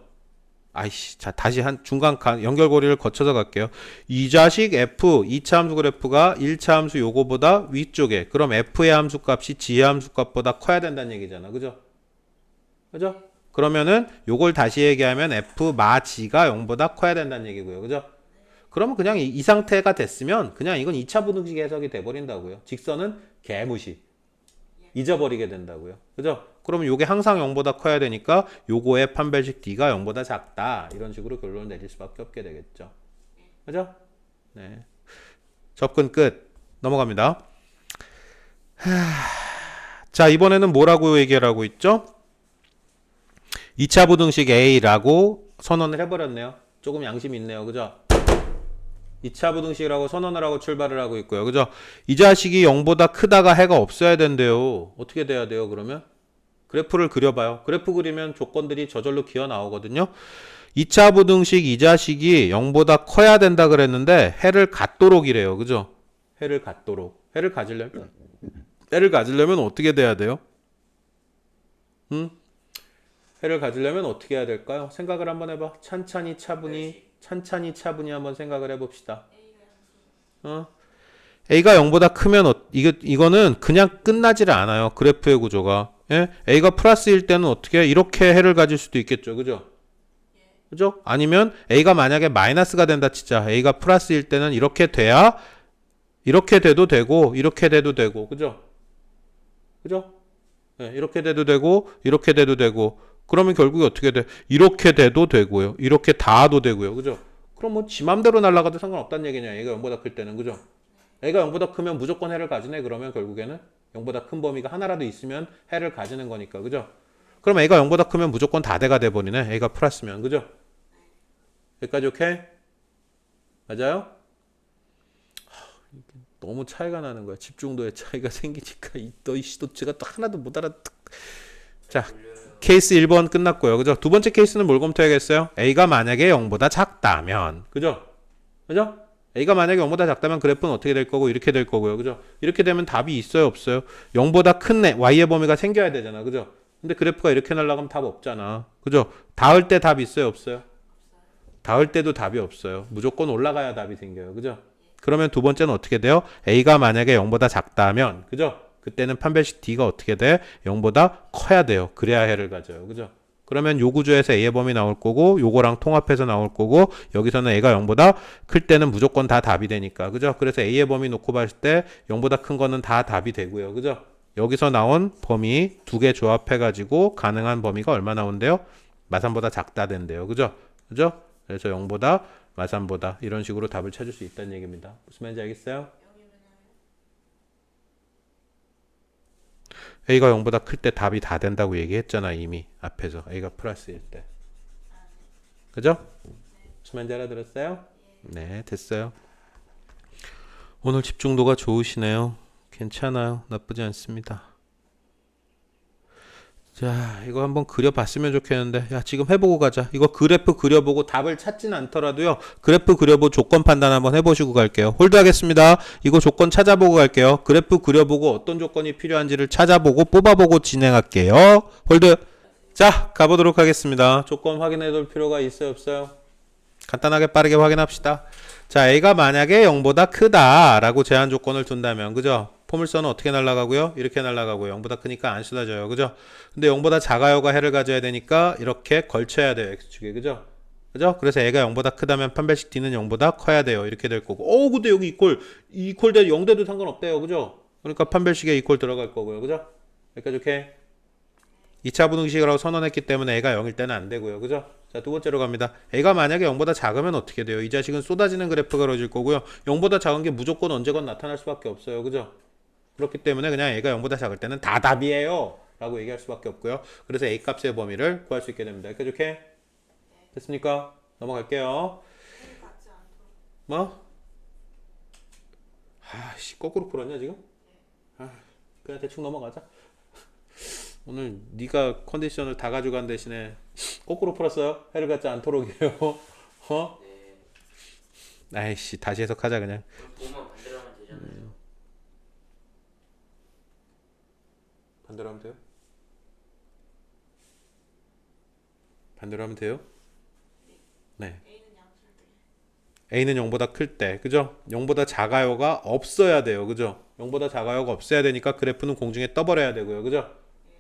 아이씨, 자, 다시 중간 연결고리를 거쳐서 갈게요. 이 자식 F, 2차 함수 그래프가 1차 함수 요거보다 위쪽에. 그럼 F의 함수 값이 G의 함수 값보다 커야 된다는 얘기잖아. 그죠? 그죠? 그러면은 요걸 다시 얘기하면 F 마 G가 0보다 커야 된다는 얘기고요. 그죠? 그러면 그냥 이 상태가 됐으면 그냥 이건 2차 부등식 해석이 돼버린다고요. 직선은 개무시. 잊어버리게 된다고요. 그죠? 그러면 요게 항상 0보다 커야 되니까 요거의 판별식 D가 0보다 작다. 이런 식으로 결론을 내릴 수밖에 없게 되겠죠. 그죠? 네. 접근 끝. 넘어갑니다. 자, 이번에는 뭐라고 얘기를 하고 있죠? 2차 부등식 A라고 선언을 해버렸네요. 조금 양심이 있네요. 그죠? 2차 부등식이라고 선언을 하고 출발을 하고 있고요. 그죠? 이 자식이 0보다 크다가 해가 없어야 된대요. 어떻게 돼야 돼요, 그러면? 그래프를 그려봐요. 그래프 그리면 조건들이 저절로 기어 나오거든요. 2차 부등식 이 자식이 0보다 커야 된다 그랬는데 해를 갖도록 이래요. 그죠? 해를 갖도록. 해를 가지려면 어떻게 돼야 돼요? 해를 가지려면 어떻게 해야 될까요? 생각을 한번 해봐. 찬찬히 차분히 한번 생각을 해봅시다. A가 0보다 크면 이거는 그냥 끝나지를 않아요. 그래프의 구조가. 예? A가 플러스일 때는 어떻게 이렇게 해를 가질 수도 있겠죠. 그죠? 그죠? 아니면 A가 만약에 마이너스가 된다 치자. A가 플러스일 때는 이렇게 돼야 이렇게 돼도 되고 이렇게 돼도 되고. 그죠? 그죠? 예, 이렇게 돼도 되고 이렇게 돼도 되고. 그러면 결국에 어떻게 돼? 이렇게 돼도 되고요. 이렇게 닿아도 되고요. 그죠? 그럼 뭐 지 맘대로 날아가도 상관없다는 얘기냐. A가 0보다 클 때는. 그죠? A가 0보다 크면 무조건 해를 가지네. 그러면 결국에는 0보다 큰 범위가 하나라도 있으면 해를 가지는 거니까. 그죠? 그럼 A가 0보다 크면 무조건 다대가 돼버리네. A가 플러스면. 그죠? 여기까지 오케이? 맞아요? 너무 차이가 나는 거야. 집중도의 차이가 생기니까 너희 시도체가 또 하나도 못 알아듣. 자, 케이스 1번 끝났고요. 그죠? 두 번째 케이스는 뭘 검토해야겠어요? A가 만약에 0보다 작다면. 그죠? 그죠? A가 만약에 0보다 작다면 그래프는 어떻게 될 거고 이렇게 될 거고요. 그죠? 이렇게 되면 답이 있어요, 없어요? 0보다 큰 Y의 범위가 생겨야 되잖아. 그죠? 근데 그래프가 이렇게 날아가면 답 없잖아. 그죠? 닿을 때 답 있어요, 없어요? 닿을 때도 답이 없어요. 무조건 올라가야 답이 생겨요. 그죠? 그러면 두 번째는 어떻게 돼요? A가 만약에 0보다 작다면, 그죠? 그때는 판별식 D가 어떻게 돼? 0보다 커야 돼요. 그래야 해를 가져요. 그죠? 그러면 요 구조에서 A의 범위 나올 거고 요거랑 통합해서 나올 거고 여기서는 A가 0보다 클 때는 무조건 다 답이 되니까. 그죠? 그래서 A의 범위 놓고 봤을 때 0보다 큰 거는 다 답이 되고요. 그죠? 여기서 나온 범위 두 개 조합해 가지고 가능한 범위가 얼마 나온대요? 마삼보다 작다 된대요. 그죠? 그죠? 그래서 0보다 마삼보다 이런 식으로 답을 찾을 수 있다는 얘기입니다. 무슨 말인지 알겠어요? A가 0보다 클 때 답이 다 된다고 얘기했잖아. 이미 앞에서 A가 플러스일 때. 그죠? 무슨 말인지 알아들었어요? 네, 됐어요. 오늘 집중도가 좋으시네요. 괜찮아요. 나쁘지 않습니다. 자, 이거 한번 그려봤으면 좋겠는데, 야, 지금 해보고 가자. 이거 그래프 그려보고 답을 찾진 않더라도요, 그래프 그려보고 조건 판단 한번 해보시고 갈게요. 홀드 하겠습니다. 이거 조건 찾아보고 갈게요. 그래프 그려보고 어떤 조건이 필요한지를 찾아보고 뽑아보고 진행할게요. 홀드. 자, 가보도록 하겠습니다. 조건 확인해 둘 필요가 있어요, 없어요? 간단하게 빠르게 확인합시다. 자, A가 만약에 0보다 크다라고 제한 조건을 둔다면, 그죠? 포물선은 어떻게 날아가고요? 이렇게 날아가고요. 0보다 크니까 안 쏟아져요. 그죠? 근데 0보다 작아요가 해를 가져야 되니까 이렇게 걸쳐야 돼요. X축에. 그죠? 그죠? 그래서 A가 0보다 크다면 판별식 D는 0보다 커야 돼요. 이렇게 될 거고. 근데 여기 이퀄 돼 0대도 상관없대요. 그죠? 그러니까 판별식에 이퀄 들어갈 거고요. 그죠? 여기까지 오케이? 2차 부등식이라고 선언했기 때문에 A가 0일 때는 안 되고요. 그죠? 자, 두 번째로 갑니다. A가 만약에 0보다 작으면 어떻게 돼요? 이 자식은 쏟아지는 그래프가 그려질 거고요. 0보다 작은 게 무조건 언제건 나타날 수밖에 없어요. 그죠? 그렇기 때문에 그냥 A가 0보다 작을 때는 다 답이에요 라고 얘기할 수밖에 없고요. 그래서 A 값의 범위를 구할 수 있게 됩니다. 여기까지 오케이? 됐습니까? 넘어갈게요. 뭐? 아씨, 거꾸로 풀었냐 지금? 그냥 대충 넘어가자. 오늘 네가 컨디션을 다 가져간 대신에 거꾸로 풀었어요? 해를 갖지 않도록이에요. 어? 네. 아이씨, 다시 해석하자 그냥. 보면 반대로 하면 되잖아요. 반대로 하면 돼요? 반대로 하면 돼요? 네. A는 0보다 클 때, 그죠? 0보다 작아요가 없어야 돼요, 그죠? 0보다 작아요가 없어야 되니까 그래프는 공중에 떠버려야 되고요, 그죠?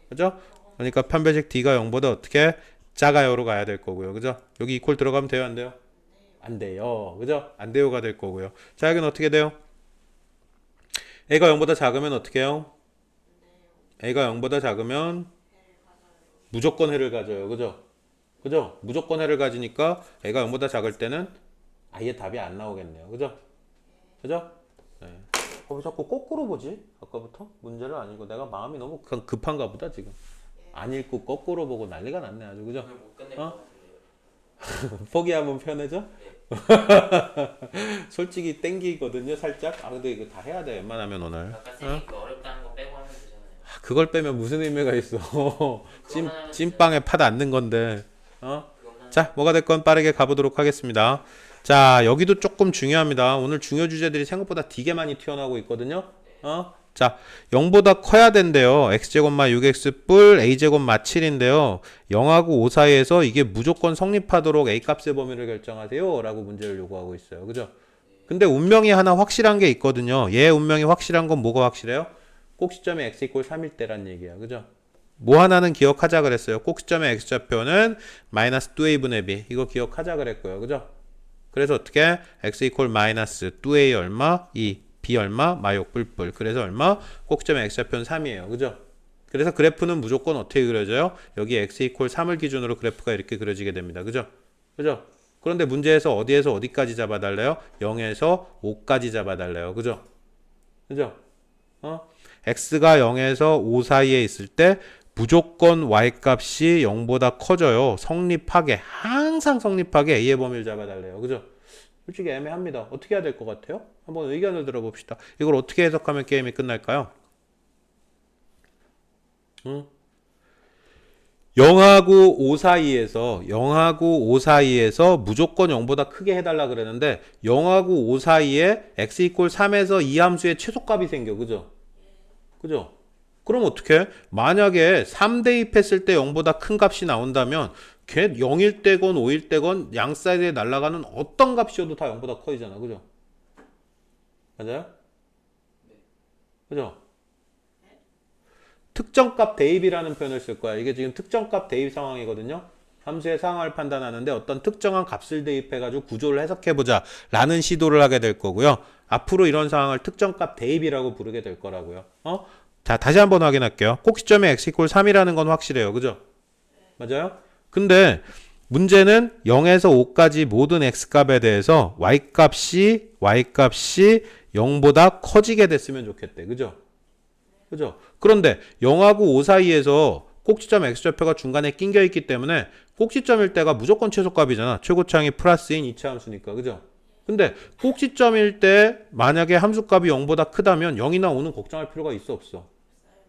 그죠? 그러니까 판별식 D가 0보다 어떻게 작아요로 가야 될 거고요, 그죠? 여기 이퀄 들어가면 돼요, 안 돼요? 안 돼요, 그죠? 안 돼요가 될 거고요. 자, 여기는 어떻게 돼요? A가 0보다 작으면 어떻게 해요? A가 0보다 작으면 무조건 해를 가져요, 그죠? 그죠? 무조건 해를 가지니까 A가 0보다 작을 때는 아예 답이 안 나오겠네요, 그죠? 그죠? 네. 왜 자꾸 거꾸로 보지? 아까부터? 문제를 아니고 내가 마음이 너무 급한가 보다 지금. 안 읽고 거꾸로 보고 난리가 났네 아주 그죠? 오늘 못 끝낼 어? 것 같은데요. 포기하면 편해져? 솔직히 땡기거든요 살짝. 아 근데 이거 다 해야 돼 웬만하면 오늘. 아까 쌤이 그 어렵다는 거 빼고 하면 되잖아요. 그걸 빼면 무슨 의미가 있어? 찐 그것만 하면 찐빵에 팥 앉는 건데. 그것만 자, 뭐가 됐건 빠르게 가보도록 하겠습니다. 자, 여기도 조금 중요합니다. 오늘 중요 주제들이 생각보다 되게 많이 튀어나오고 있거든요. 자, 0보다 커야 된대요. x제곱 마 6x 뿔 a제곱 마 7인데요. 0하고 5 사이에서 이게 무조건 성립하도록 a 값의 범위를 결정하세요. 라고 문제를 요구하고 있어요. 그죠? 근데 운명이 하나 확실한 게 있거든요. 얘 운명이 확실한 건 뭐가 확실해요? 꼭 시점에 x 이퀄 3일 때란 얘기야. 그죠? 뭐 하나는 기억하자 그랬어요. 꼭 시점의 x좌표는 마이너스 2a분의 b. 이거 기억하자 그랬고요. 그죠? 그래서 어떻게? x 이퀄 마이너스 2a 얼마? 2. b 얼마? 마욕 뿔뿔. 그래서 얼마? 꼭 시점의 x좌표는 3이에요. 그죠? 그래서 그래프는 무조건 어떻게 그려져요? 여기 x 이퀄 3을 기준으로 그래프가 이렇게 그려지게 됩니다. 그죠? 그죠? 그런데 문제에서 어디에서 어디까지 잡아달래요? 0에서 5까지 잡아달래요. 그죠? 그죠? x가 0에서 5 사이에 있을 때 무조건 y값이 0보다 커져요. 성립하게 항상 성립하게 a의 범위를 잡아달래요. 그죠? 솔직히 애매합니다. 어떻게 해야 될 것 같아요? 한번 의견을 들어봅시다. 이걸 어떻게 해석하면 게임이 끝날까요? 0하고 5 사이에서 무조건 0보다 크게 해달라 그랬는데 0하고 5 사이에 x 이퀄 3에서 이 함수의 최소값이 생겨. 그죠? 그죠? 그럼 어떻게? 만약에 3 대입했을 때 0보다 큰 값이 나온다면 걔 0일 때건 5일 때건 양 사이드에 날아가는 어떤 값이어도 다 0보다 커지잖아. 그죠? 맞아요? 그죠? 특정값 대입이라는 표현을 쓸 거야. 이게 지금 특정값 대입 상황이거든요. 함수의 상황을 판단하는데 어떤 특정한 값을 대입해가지고 구조를 해석해보자 라는 시도를 하게 될 거고요. 앞으로 이런 상황을 특정값 대입이라고 부르게 될 거라고요. 자, 다시 한번 확인할게요. 꼭 시점에 x 이퀄 3이라는 건 확실해요. 그죠? 맞아요? 근데 문제는 0에서 5까지 모든 x값에 대해서 y값이 0보다 커지게 됐으면 좋겠대. 그죠? 그죠? 그런데 0하고 5 사이에서 꼭지점 x좌표가 중간에 낑겨 있기 때문에 꼭지점일 때가 무조건 최소값이잖아. 최고차항이 플러스인 이차 함수니까. 그죠? 근데 꼭지점일 때 만약에 함수값이 0보다 크다면 0이나 5는 걱정할 필요가 있어 없어?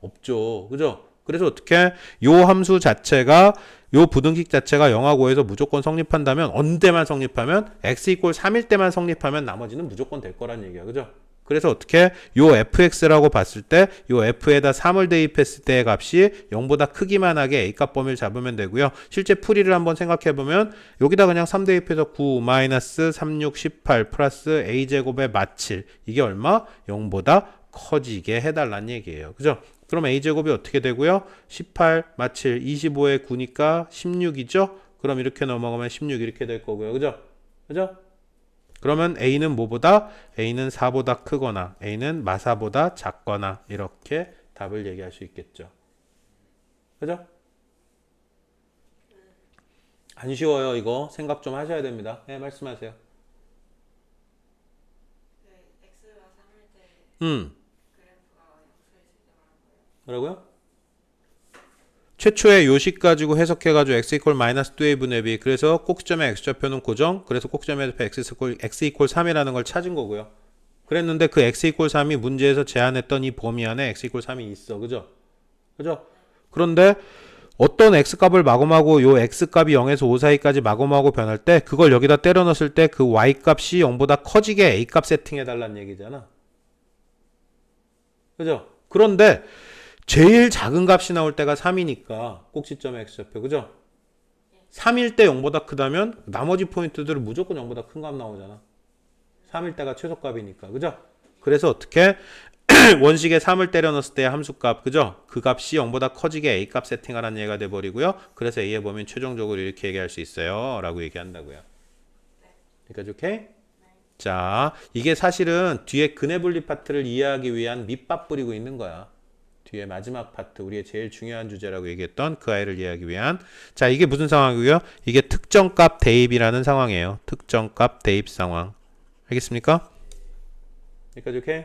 없죠. 그죠? 그래서 어떻게 요 함수 자체가 요 부등식 자체가 0하고 5에서 무조건 성립한다면 언제만 성립하면 x 이퀄 3일 때만 성립하면 나머지는 무조건 될 거란 얘기야. 그죠? 그래서 어떻게 요 fx라고 봤을 때 요 f에다 3을 대입했을 때의 값이 0보다 크기만 하게 a값 범위를 잡으면 되고요. 실제 풀이를 한번 생각해 보면 여기다 그냥 3 대입해서 9 마이너스 36 18 플러스 a제곱의 마7 이게 얼마? 0보다 커지게 해달란 얘기예요. 그죠? 그럼 a제곱이 어떻게 되고요? 18 마7 25에 9니까 16이죠? 그럼 이렇게 넘어가면 16 이렇게 될 거고요. 그죠? 그죠? 그러면 a는 뭐보다? a는 4보다 크거나 a는 마4보다 작거나 이렇게 답을 얘기할 수 있겠죠. 그죠? 안 쉬워요. 이거 생각 좀 하셔야 됩니다. 네, 말씀하세요. x가 3일 때 그래프가 영수일 수 있다고요? 뭐라고요? 최초의 요식 가지고 해석해가지고 x 이퀄 마이너스 2a분의 b 그래서 꼭지점의 x좌표는 고정 그래서 꼭지점의 x 이퀄 3이라는 걸 찾은 거고요. 그랬는데 그 x 이퀄 3이 문제에서 제안했던 이 범위 안에 x 이퀄 3이 있어. 그죠? 그죠? 그런데 어떤 x값을 마구마구 요 x값이 0에서 5 사이까지 마구마구 변할 때 그걸 여기다 때려 넣었을 때 그 y값이 0보다 커지게 a값 세팅해달라는 얘기잖아. 그죠? 그런데 제일 작은 값이 나올 때가 3이니까 꼭지점의 x좌표. 그죠? 3일 때 0보다 크다면 나머지 포인트들은 무조건 0보다 큰 값 나오잖아. 3일 때가 최소값이니까. 그죠? 그래서 어떻게 원식에 3을 때려 넣었을 때의 함수값. 그죠? 그 값이 0보다 커지게 a값 세팅하라는 얘기가 돼 버리고요. 그래서 a의 범위는 최종적으로 이렇게 얘기할 수 있어요. 라고 얘기한다고요. 그러니까 오케이? 자, 이게 사실은 뒤에 근해 분리 파트를 이해하기 위한 밑밥 뿌리고 있는 거야. 뒤에 마지막 파트 우리의 제일 중요한 주제라고 얘기했던 그 아이를 이해하기 위한. 자, 이게 무슨 상황이고요? 이게 특정값 대입이라는 상황이에요. 특정값 대입 상황. 알겠습니까? 여기까지 오케이?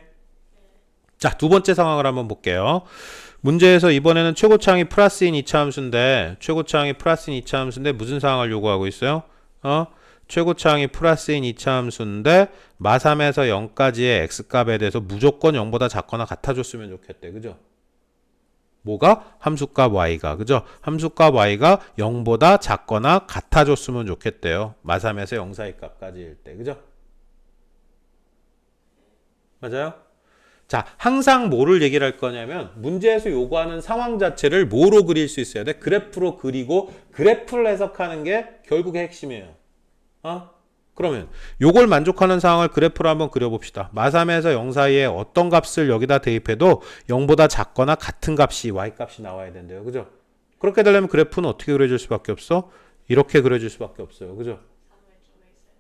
자, 두 번째 상황을 한번 볼게요. 문제에서 이번에는 최고차항이 플러스인 2차 함수인데 최고차항이 플러스인 2차 함수인데 무슨 사항을 요구하고 있어요? 최고차항이 플러스인 2차 함수인데 마3에서 0까지의 x값에 대해서 무조건 0보다 작거나 같아줬으면 좋겠대. 그죠? 뭐가? 함수값 y가. 그죠? 함수값 y가 0보다 작거나 같아줬으면 좋겠대요. 마3에서 0 사이 값까지일 때. 그죠? 맞아요? 자, 항상 뭐를 얘기를 할 거냐면 문제에서 요구하는 상황 자체를 뭐로 그릴 수 있어야 돼? 그래프로 그리고 그래프를 해석하는 게 결국의 핵심이에요. 그러면 요걸 만족하는 상황을 그래프로 한번 그려봅시다. 마3에서 0 사이에 어떤 값을 여기다 대입해도 0보다 작거나 같은 값이 y값이 나와야 된대요. 그죠? 그렇게 되려면 그래프는 어떻게 그려질 수밖에 없어? 이렇게 그려질 수밖에 없어요. 그죠? 3을 쪽에 있어야 되는 거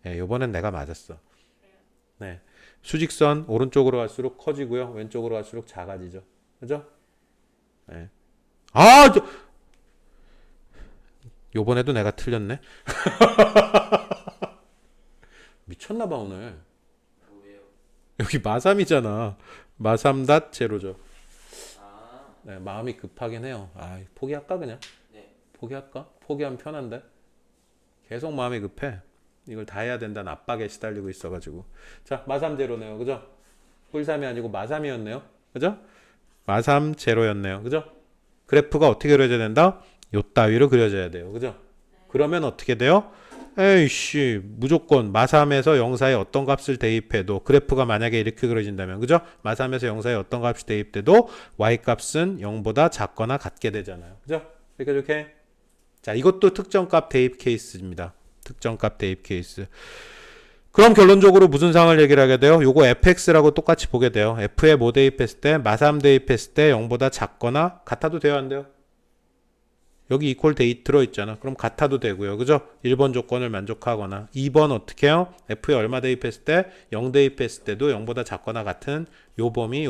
아니에요? 네, 요번엔 내가 맞았어. 네. 수직선 오른쪽으로 갈수록 커지고요. 왼쪽으로 갈수록 작아지죠. 그죠? 네. 요번에도 내가 틀렸네. 미쳤나봐 오늘. 뭐예요? 여기 마3이잖아. 마3 제로죠. 아, 네, 마음이 급하긴 해요. 포기할까 그냥? 네. 포기할까? 포기하면 편한데. 계속 마음이 급해. 이걸 다 해야 된다는 압박에 시달리고 있어가지고. 자, 마3 제로네요. 그죠? 뿔3이 아니고 마3이었네요. 그죠? 마3 제로였네요. 그죠? 그래프가 어떻게 그려져야 된다? 요 따위로 그려져야 돼요. 그죠? 그러면 어떻게 돼요? 에이씨, 무조건 마3에서 0 사이에 어떤 값을 대입해도 그래프가 만약에 이렇게 그려진다면, 그죠? 마3에서 0 사이에 어떤 값이 대입돼도 y값은 0보다 작거나 같게 되잖아요. 그죠? 이렇게. 자, 이것도 특정값 대입 케이스입니다. 특정값 대입 케이스. 그럼 결론적으로 무슨 상황을 얘기를 하게 돼요? 요거 fx라고 똑같이 보게 돼요. f에 뭐 대입했을 때, 마3 대입했을 때 0보다 작거나 같아도 돼요, 안 돼요? 여기 이퀄 데이 들어있잖아. 그럼 같아도 되고요. 그죠? 1번 조건을 만족하거나 2번 어떻게 해요? f에 얼마 대입했을 때 0 대입했을 때도 0보다 작거나 같은 요 범위.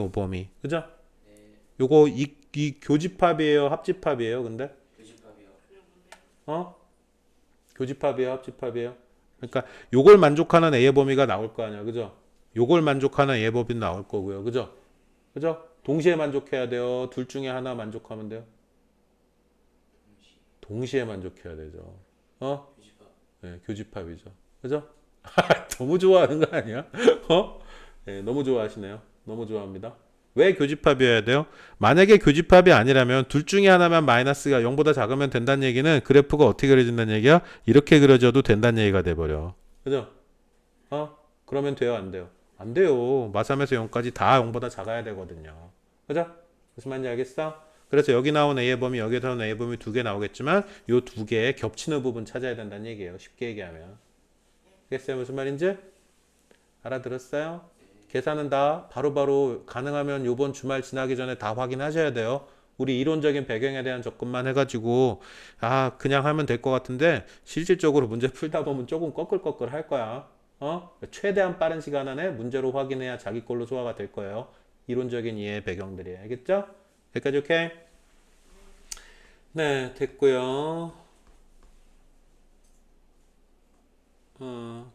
그죠? 네. 요거 이 교집합이에요? 합집합이에요? 근데? 교집합이요. 교집합이에요? 합집합이에요? 그러니까 요걸 만족하는 A의 범위가 나올 거 아니야. 그죠? 요걸 만족하는 A의 범위도 나올 거고요. 그죠? 그죠? 동시에 만족해야 돼요. 둘 중에 하나 만족하면 돼요. 동시에 만족해야 되죠. 교집합. 네, 교집합이죠. 그죠? 너무 좋아하는 거 아니야? 네, 너무 좋아하시네요. 너무 좋아합니다. 왜 교집합이어야 돼요? 만약에 교집합이 아니라면 둘 중에 하나만 마이너스가 0보다 작으면 된다는 얘기는 그래프가 어떻게 그려진다는 얘기야? 이렇게 그려져도 된다는 얘기가 돼버려. 그죠? 그러면 돼요? 안 돼요? 안 돼요. 마3에서 0까지 다 0보다 작아야 되거든요. 그죠? 무슨 말인지 알겠어? 그래서 여기 나온 A의 범위, 여기에 나온 A의 범위 두 개 나오겠지만 요 두 개의 겹치는 부분 찾아야 된다는 얘기예요. 쉽게 얘기하면. 알겠어요? 무슨 말인지? 알아들었어요? 계산은 다 바로바로 가능하면 요번 주말 지나기 전에 다 확인하셔야 돼요. 우리 이론적인 배경에 대한 접근만 해가지고 그냥 하면 될 것 같은데 실질적으로 문제 풀다 보면 조금 꺼끌꺼끌 할 거야. 최대한 빠른 시간 안에 문제로 확인해야 자기 걸로 소화가 될 거예요. 이론적인 이해의 배경들이. 알겠죠? 여기까지 오케이? 네, 됐고요.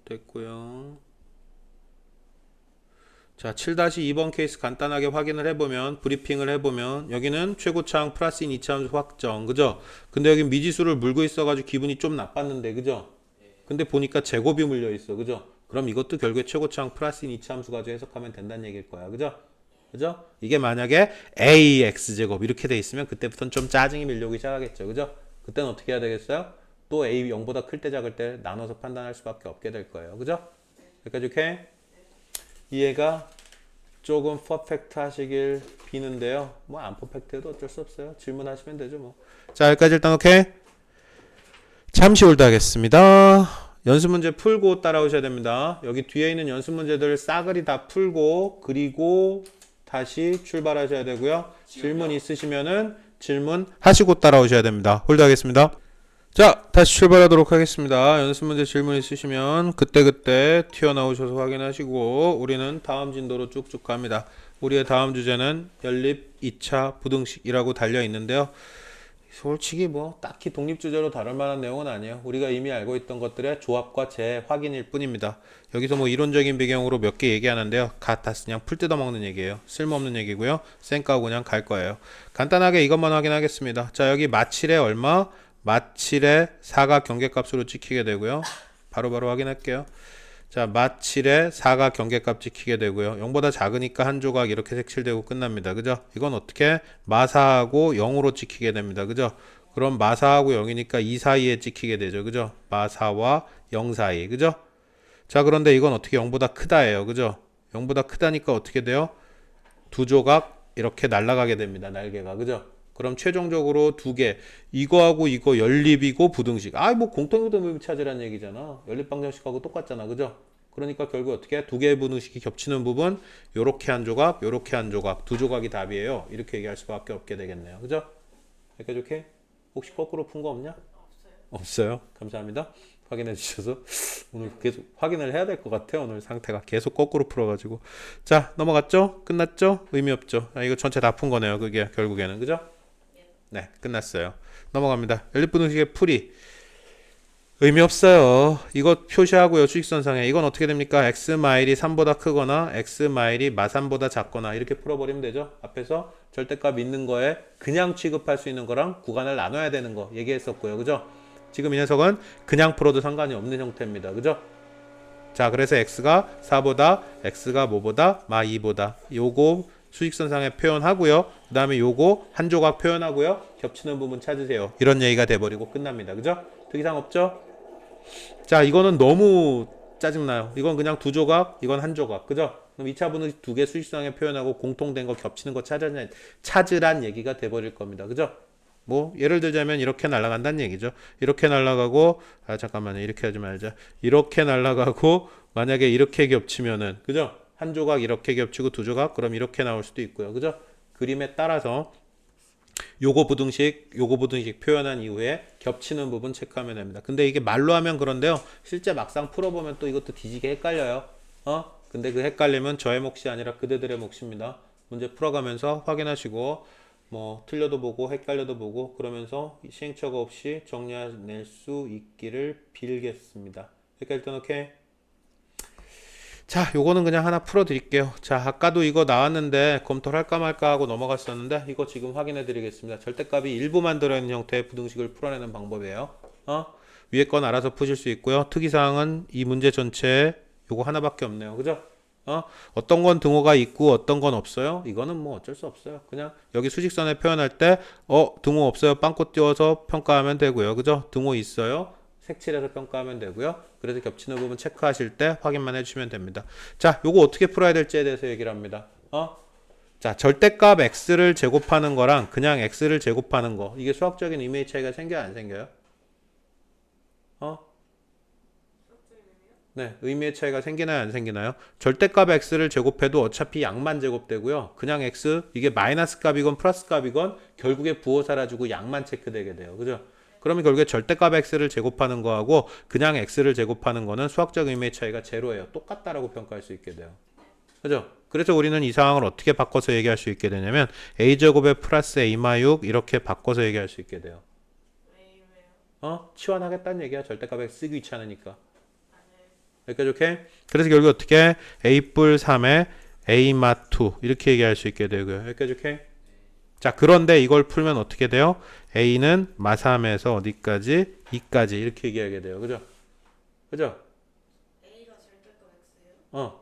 됐고요. 자, 7-2번 케이스 간단하게 확인을 해보면, 브리핑을 해보면, 여기는 최고차항 플러스인 2차 함수 확정, 그죠? 근데 여기 미지수를 물고 있어가지고 기분이 좀 나빴는데, 그죠? 근데 보니까 제곱이 물려 있어, 그죠? 그럼 이것도 결국에 최고차항 플러스인 2차 함수 가지고 해석하면 된다는 얘기일 거야, 그죠? 그죠? 이게 만약에 AX제곱 이렇게 돼 있으면 그때부터는 좀 짜증이 밀려오기 시작하겠죠, 그죠? 그때는 어떻게 해야 되겠어요? 또 A 0보다 클 때 작을 때 나눠서 판단할 수밖에 없게 될 거예요, 그죠? 여기까지 오케이? 이해가 조금 퍼펙트 하시길 비는데요. 뭐 안 퍼펙트해도 어쩔 수 없어요. 질문하시면 되죠 뭐. 자, 여기까지 일단 오케이. 잠시 홀드 하겠습니다. 연습 문제 풀고 따라오셔야 됩니다. 여기 뒤에 있는 연습 문제들 싸그리 다 풀고 그리고 다시 출발하셔야 되고요. 질문 있으시면은 질문하시고 따라오셔야 됩니다. 홀드 하겠습니다. 자, 다시 출발하도록 하겠습니다. 연습 문제 질문 있으시면 그때그때 튀어나오셔서 확인하시고 우리는 다음 진도로 쭉쭉 갑니다. 우리의 다음 주제는 연립 2차 부등식이라고 달려 있는데요. 솔직히 뭐 딱히 독립주제로 다룰 만한 내용은 아니에요. 우리가 이미 알고 있던 것들의 조합과 재확인일 뿐입니다. 여기서 뭐 이론적인 배경으로 몇 개 얘기하는데요. 다 그냥 풀 뜯어먹는 얘기예요. 쓸모없는 얘기고요. 쌩까고 그냥 갈 거예요. 간단하게 이것만 확인하겠습니다. 자, 여기 마칠의 얼마? 마칠의 사각 경계값으로 찍히게 되고요. 바로바로 확인할게요. 자, 마칠의 사각 경계값 찍히게 되고요. 0보다 작으니까 한 조각 이렇게 색칠되고 끝납니다. 그죠? 이건 어떻게? 마사하고 0으로 찍히게 됩니다. 그죠? 그럼 마사하고 0이니까 이 사이에 찍히게 되죠. 그죠? 마사와 0 사이. 그죠? 자, 그런데 이건 어떻게 0보다 크다예요. 그죠? 0보다 크다니까 어떻게 돼요? 두 조각 이렇게 날아가게 됩니다. 날개가. 그죠? 그럼 최종적으로 두 개. 이거하고 이거 연립이고 부등식. 뭐 공통요도맵 찾으라는 얘기잖아. 연립방정식하고 똑같잖아. 그죠? 그러니까 결국 어떻게 두 개의 부등식이 겹치는 부분 요렇게 한 조각, 요렇게 한 조각. 두 조각이 답이에요. 이렇게 얘기할 수밖에 없게 되겠네요. 그죠? 여기까지 오케이? 혹시 거꾸로 푼 거 없냐? 없어요. 감사합니다. 확인해 주셔서 오늘 계속 확인을 해야 될 것 같아요. 오늘 상태가 계속 거꾸로 풀어가지고. 자, 넘어갔죠? 끝났죠? 의미 없죠? 이거 전체 다 푼 거네요. 그게 결국에는. 그죠? 네, 끝났어요. 넘어갑니다. 연립부등식의 풀이. 의미 없어요. 이거 표시하고요. 수직선상에. 이건 어떻게 됩니까? x 마일이 3보다 크거나 x 마일이 마3보다 작거나 이렇게 풀어버리면 되죠. 앞에서 절대값 있는 거에 그냥 취급할 수 있는 거랑 구간을 나눠야 되는 거 얘기했었고요. 그죠? 지금 이 녀석은 그냥 풀어도 상관이 없는 형태입니다. 그죠? 자, 그래서 x가 4보다, x가 뭐보다, 마2보다. 요거 수직선상에 표현하고요. 그 다음에 요거 한 조각 표현하고요. 겹치는 부분 찾으세요. 이런 얘기가 돼버리고 끝납니다. 그죠? 특이사항 없죠? 자, 이거는 너무 짜증나요. 이건 그냥 두 조각, 이건 한 조각. 그죠? 그럼 2차 분식 두 개 수직선상에 표현하고 공통된 거 겹치는 거 찾으란 얘기가 돼버릴 겁니다. 그죠? 뭐 예를 들자면 이렇게 날아간다는 얘기죠. 이렇게 날아가고 잠깐만요. 이렇게 하지 말자. 이렇게 날아가고 만약에 이렇게 겹치면은 그죠? 한 조각 이렇게 겹치고 두 조각 그럼 이렇게 나올 수도 있고요. 그죠? 그림에 따라서 요거 부등식 표현한 이후에 겹치는 부분 체크하면 됩니다. 근데 이게 말로 하면 그런데요. 실제 막상 풀어보면 또 이것도 뒤지게 헷갈려요. 근데 그 헷갈리면 저의 몫이 아니라 그대들의 몫입니다. 문제 풀어가면서 확인하시고 뭐 틀려도 보고 헷갈려도 보고 그러면서 시행착오 없이 정리해낼 수 있기를 빌겠습니다. 여기까지 일단 오케이. 자, 요거는 그냥 하나 풀어 드릴게요. 자, 아까도 이거 나왔는데 검토를 할까 말까 하고 넘어갔었는데 이거 지금 확인해 드리겠습니다. 절대값이 일부만 들어있는 형태의 부등식을 풀어내는 방법이에요. 위에 건 알아서 푸실 수 있고요. 특이사항은 이 문제 전체에 요거 하나밖에 없네요. 그죠? 어떤 건 등호가 있고 어떤 건 없어요. 이거는 뭐 어쩔 수 없어요. 그냥 여기 수직선에 표현할 때 등호 없어요. 빵꾸 띄워서 평가하면 되고요. 그죠? 등호 있어요. 색칠해서 평가하면 되고요. 그래서 겹치는 부분 체크하실 때 확인만 해주시면 됩니다. 자, 요거 어떻게 풀어야 될지에 대해서 얘기를 합니다. 자, 절대값 x를 제곱하는 거랑 그냥 x를 제곱하는 거 이게 수학적인 의미의 차이가 생겨요? 안 생겨요? 네, 의미의 차이가 생기나요? 안 생기나요? 절대값 x를 제곱해도 어차피 양만 제곱되고요. 그냥 x, 이게 마이너스 값이건 플러스 값이건 결국에 부호 사라지고 양만 체크되게 돼요. 그죠? 그러면 결국에 절대값 x를 제곱하는 거하고 그냥 x를 제곱하는 거는 수학적 의미의 차이가 제로예요. 똑같다라고 평가할 수 있게 돼요. 그죠? 그래서 우리는 이 상황을 어떻게 바꿔서 얘기할 수 있게 되냐면 a제곱에 플러스 a-6 이렇게 바꿔서 얘기할 수 있게 돼요. 치환하겠다는 얘기야. 절대값 x 쓰기 귀찮으니까. 여기까지 오케이? 그래서 결국 어떻게 a 뿔 3에 a 마2 이렇게 얘기할 수 있게 되고요. 여기까지 오케이? 자, 그런데 이걸 풀면 어떻게 돼요? a는 마3에서 어디까지? 2까지 이렇게 얘기하게 돼요. 그죠? 그죠? A가 절대값 X예요?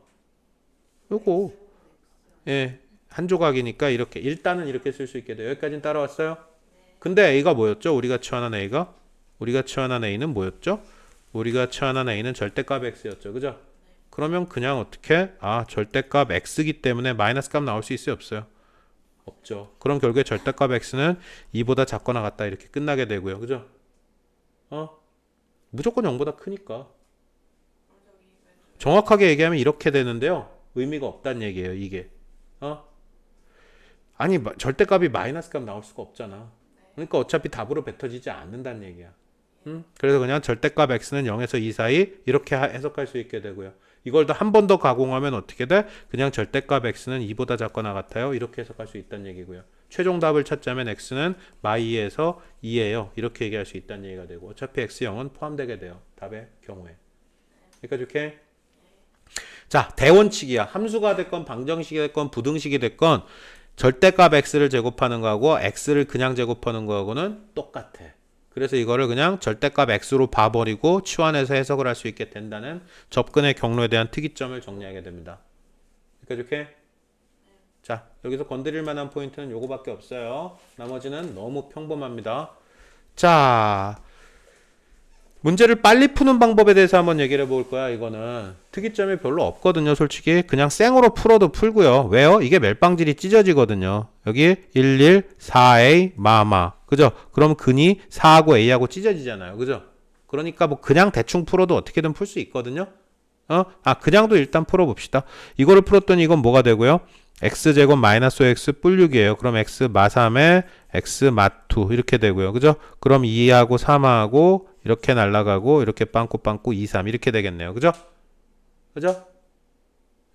요거 예, 한 조각이니까 이렇게 일단은 이렇게 쓸 수 있게 돼요. 여기까지는 따라왔어요? 근데 a가 뭐였죠? 우리가 취한한 a가? 우리가 취한한 a는 뭐였죠? 우리가 취한한 a는 절대값 x였죠. 그죠? 그러면 그냥 어떻게? 절대값 x기 때문에 마이너스 값 나올 수 있어요? 없어요? 없죠. 그럼 결국에 절대값 x는 2보다 작거나 같다 이렇게 끝나게 되고요. 그죠? 무조건 0보다 크니까. 정확하게 얘기하면 이렇게 되는데요. 의미가 없다는 얘기예요. 이게. 아니 절대값이 마이너스 값 나올 수가 없잖아. 그러니까 어차피 답으로 뱉어지지 않는다는 얘기야. 그래서 그냥 절대값 x는 0에서 2 사이 이렇게 해석할 수 있게 되고요. 이걸 더 한 번 더 가공하면 어떻게 돼? 그냥 절대값 x는 2보다 작거나 같아요. 이렇게 해석할 수 있다는 얘기고요. 최종 답을 찾자면 x는 마이에서 2예요. 이렇게 얘기할 수 있다는 얘기가 되고 어차피 x 0은 포함되게 돼요. 답의 경우에. 그러니까 이렇게 자, 대원칙이야. 함수가 됐건 방정식이 됐건 부등식이 됐건 절대값 x를 제곱하는 거하고 x를 그냥 제곱하는 거하고는 똑같아. 그래서 이거를 그냥 절대값 x로 봐버리고 치환해서 해석을 할 수 있게 된다는 접근의 경로에 대한 특이점을 정리하게 됩니다. 그러니까 이렇게 자, 여기서 건드릴 만한 포인트는 요거밖에 없어요. 나머지는 너무 평범합니다. 자, 문제를 빨리 푸는 방법에 대해서 한번 얘기를 해볼 거야. 이거는 특이점이 별로 없거든요. 솔직히 그냥 생으로 풀어도 풀고요. 왜요? 이게 멜빵질이 찢어지거든요. 여기 11, 4a, 마마. 그죠? 그럼 근이 4하고 a하고 찢어지잖아요. 그죠? 그러니까 뭐 그냥 대충 풀어도 어떻게든 풀 수 있거든요. 그냥도 일단 풀어봅시다. 이거를 풀었더니 이건 뭐가 되고요? x제곱 마이너스 5x 뿔 6이에요. 그럼 x 마 3에 x 마 2 이렇게 되고요. 그죠? 그럼 2하고 3하고 이렇게 날아가고 이렇게 빵꾸 2, 3 이렇게 되겠네요. 그죠? 그죠?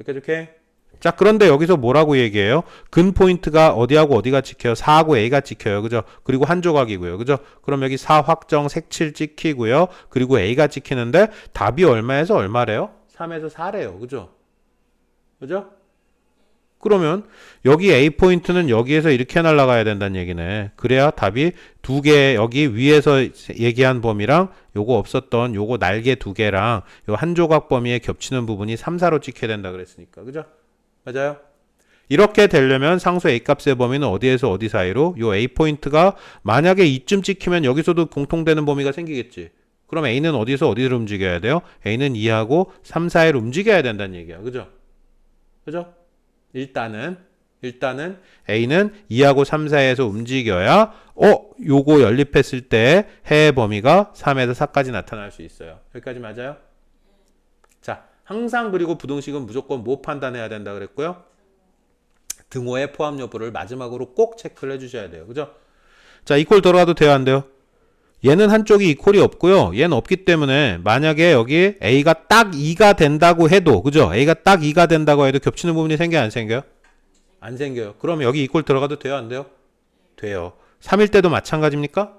이렇게 자, 그런데 여기서 뭐라고 얘기해요? 근 포인트가 어디하고 어디가 찍혀요? 4하고 a가 찍혀요. 그죠? 그리고 한 조각이고요. 그죠? 그럼 여기 4 확정 색칠 찍히고요. 그리고 a가 찍히는데 답이 얼마에서 얼마래요? 3에서 4래요. 그죠? 그죠? 그러면 여기 A 포인트는 여기에서 이렇게 날아가야 된다는 얘기네. 그래야 답이 두 개, 여기 위에서 얘기한 범위랑 요거 없었던 요거 날개 두 개랑 요 한 조각 범위에 겹치는 부분이 3, 4로 찍혀야 된다 그랬으니까. 그죠? 맞아요? 이렇게 되려면 상수 A 값의 범위는 어디에서 어디 사이로? 요 A 포인트가 만약에 이쯤 찍히면 여기서도 공통되는 범위가 생기겠지. 그럼 A는 어디서 어디로 움직여야 돼요? A는 2하고 3, 4로 움직여야 된다는 얘기야. 그죠? 그죠? 일단은 A는 2하고 3, 4에서 움직여야 요거 연립했을 때 해의 범위가 3에서 4까지 나타날 수 있어요. 여기까지 맞아요? 자, 항상 그리고 부등식은 무조건 뭐 판단해야 된다 그랬고요? 등호의 포함 여부를 마지막으로 꼭 체크를 해주셔야 돼요. 그죠? 자, 이퀄 들어가도 돼요, 안 돼요? 얘는 한쪽이 이퀄이 없고요. 얘는 없기 때문에 만약에 여기 A가 딱 2가 된다고 해도, 그죠? A가 딱 2가 된다고 해도 겹치는 부분이 생겨요, 안 생겨요? 안 생겨요. 그러면 여기 이퀄 들어가도 돼요, 안 돼요? 돼요. 3일 때도 마찬가지입니까?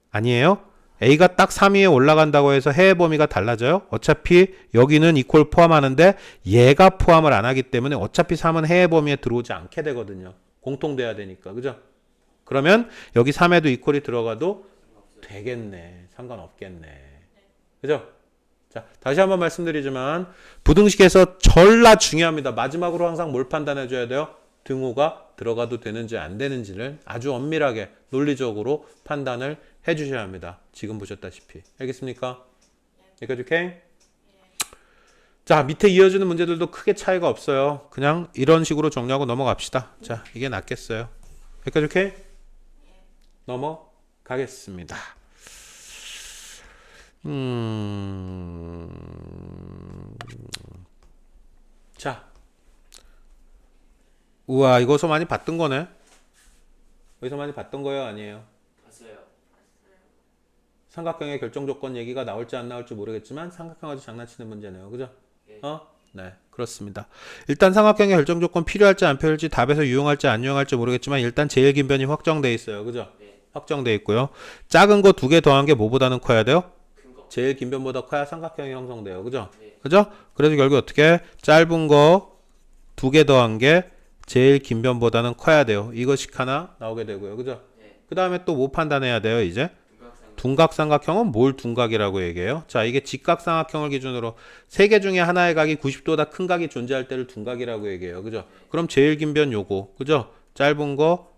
아니에요. A가 딱 3 위에 올라간다고 해서 해의 범위가 달라져요? 어차피 여기는 이퀄 포함하는데 얘가 포함을 안 하기 때문에 어차피 3은 해의 범위에 들어오지 않게 되거든요. 공통돼야 되니까. 그죠? 그러면 여기 3에도 이퀄이 들어가도 되겠네. 상관없겠네. 그죠? 자, 다시 한번 말씀드리지만 부등식에서 전라 중요합니다. 마지막으로 항상 뭘 판단해 줘야 돼요? 등호가 들어가도 되는지 안 되는지를 아주 엄밀하게 논리적으로 판단을 해 주셔야 합니다. 지금 보셨다시피. 알겠습니까? 여기까지 오케이? 자, 밑에 이어지는 문제들도 크게 차이가 없어요. 그냥 이런 식으로 정리하고 넘어갑시다. 자, 이게 낫겠어요. 여기까지 오케이? 넘어가겠습니다. 자, 우와, 이거서 많이 봤던 거네. 여기서 많이 봤던 거예요, 아니에요? 봤어요. 삼각형의 결정 조건 얘기가 나올지 안 나올지 모르겠지만 삼각형 아주 장난치는 문제네요. 그죠? 네. 네, 그렇습니다. 일단 삼각형의 결정 조건 필요할지 안 필요할지 답에서 유용할지 안 유용할지 모르겠지만 일단 제일 긴 변이 확정돼 있어요. 그죠? 네. 확정돼 있고요. 작은 거 두 개 더한 게 뭐보다는 커야 돼요? 큰 거. 제일 긴 변보다 커야 삼각형이 형성돼요. 그죠? 네. 그죠? 그래서 결국 어떻게 짧은 거 두 개 더한 게 제일 긴 변보다는 커야 돼요. 이것씩 하나 나오게 되고요. 그죠? 네. 그 다음에 또 뭐 판단해야 돼요, 이제? 둥각삼각. 둔각삼각형은 뭘 둔각이라고 얘기해요? 자, 이게 직각삼각형을 기준으로 세 개 중에 하나의 각이 90도보다 큰 각이 존재할 때를 둔각이라고 얘기해요. 그죠? 그럼 제일 긴 변 요거. 그죠? 짧은 거.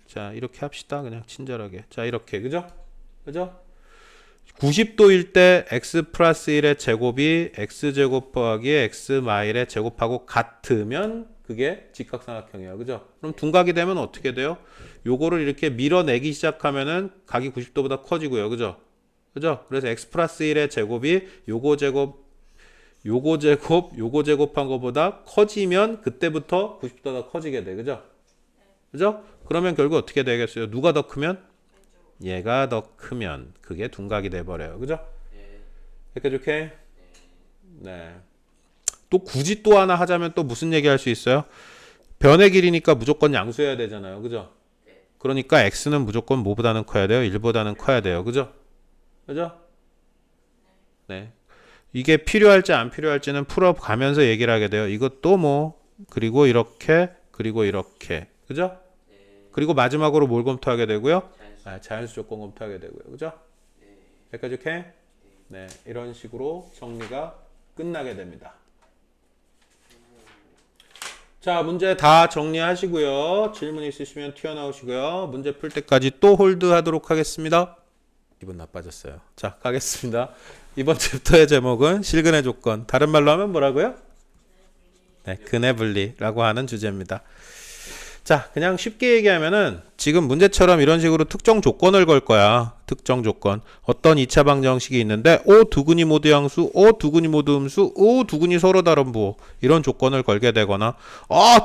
자, 이렇게 합시다. 그냥 친절하게. 자, 이렇게. 그죠? 그죠? 90도일 때 x 플러스 1의 제곱이 x제곱 더하기 x 마일의 제곱하고 같으면 그게 직각삼각형이에요. 그죠? 그럼 둔각이 되면 어떻게 돼요? 요거를 이렇게 밀어내기 시작하면은 각이 90도보다 커지고요. 그죠? 그죠? 그래서 x 플러스 1의 제곱이 요거 제곱한 것보다 커지면 그때부터 90도가 커지게 돼. 그죠? 그죠? 그러면 결국 어떻게 되겠어요? 누가 더 크면? 얘가 더 크면 그게 둔각이 돼 버려요. 그죠? 네. 이렇게 좋게? 네. 또 굳이 또 하나 하자면 또 무슨 얘기 할 수 있어요? 변의 길이니까 무조건 양수해야 되잖아요. 그죠? 그러니까 x는 무조건 뭐보다는 커야 돼요? 1보다는 커야 돼요. 그죠? 그죠? 네. 이게 필요할지 안 필요할지는 풀어가면서 얘기를 하게 돼요. 이것도 뭐 그리고 이렇게 그리고 이렇게. 그죠? 그리고 마지막으로 뭘 검토하게 되고요? 자연수 조건 검토하게 되고요. 그죠? 여기까지 오케이? 네. 이런 식으로 정리가 끝나게 됩니다. 자, 문제 다 정리하시고요. 질문 있으시면 튀어나오시고요. 문제 풀 때까지 또 홀드 하도록 하겠습니다. 기분 나빠졌어요. 자, 가겠습니다. 이번 챕터의 제목은 실근의 조건. 다른 말로 하면 뭐라고요? 네, 근의 분리라고 하는 주제입니다. 자, 그냥 쉽게 얘기하면은 지금 문제처럼 이런 식으로 특정 조건을 걸 거야. 특정 조건. 어떤 2차 방정식이 있는데 O 두근이 모두 양수, O 두근이 모두 음수, O 두근이 서로 다른 부호. 이런 조건을 걸게 되거나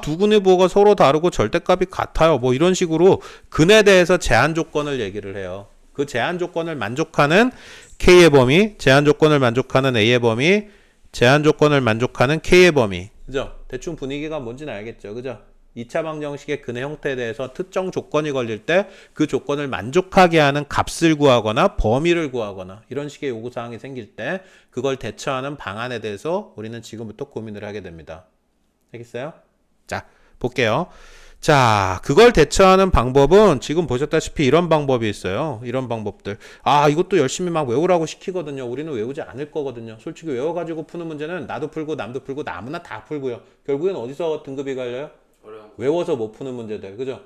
두근의 부호가 서로 다르고 절대값이 같아요. 뭐 이런 식으로 근에 대해서 제한 조건을 얘기를 해요. 그 제한 조건을 만족하는 K의 범위, 제한 조건을 만족하는 A의 범위, 제한 조건을 만족하는 K의 범위. 그죠? 대충 분위기가 뭔지는 알겠죠. 그죠? 2차 방정식의 근의 형태에 대해서 특정 조건이 걸릴 때 그 조건을 만족하게 하는 값을 구하거나 범위를 구하거나 이런 식의 요구사항이 생길 때 그걸 대처하는 방안에 대해서 우리는 지금부터 고민을 하게 됩니다. 알겠어요? 자, 볼게요. 자, 그걸 대처하는 방법은 지금 보셨다시피 이런 방법이 있어요. 이런 방법들. 이것도 열심히 막 외우라고 시키거든요. 우리는 외우지 않을 거거든요. 솔직히 외워가지고 푸는 문제는 나도 풀고 남도 풀고 아무나 다 풀고요. 결국엔 어디서 등급이 갈려요? 외워서 못 푸는 문제들. 그죠?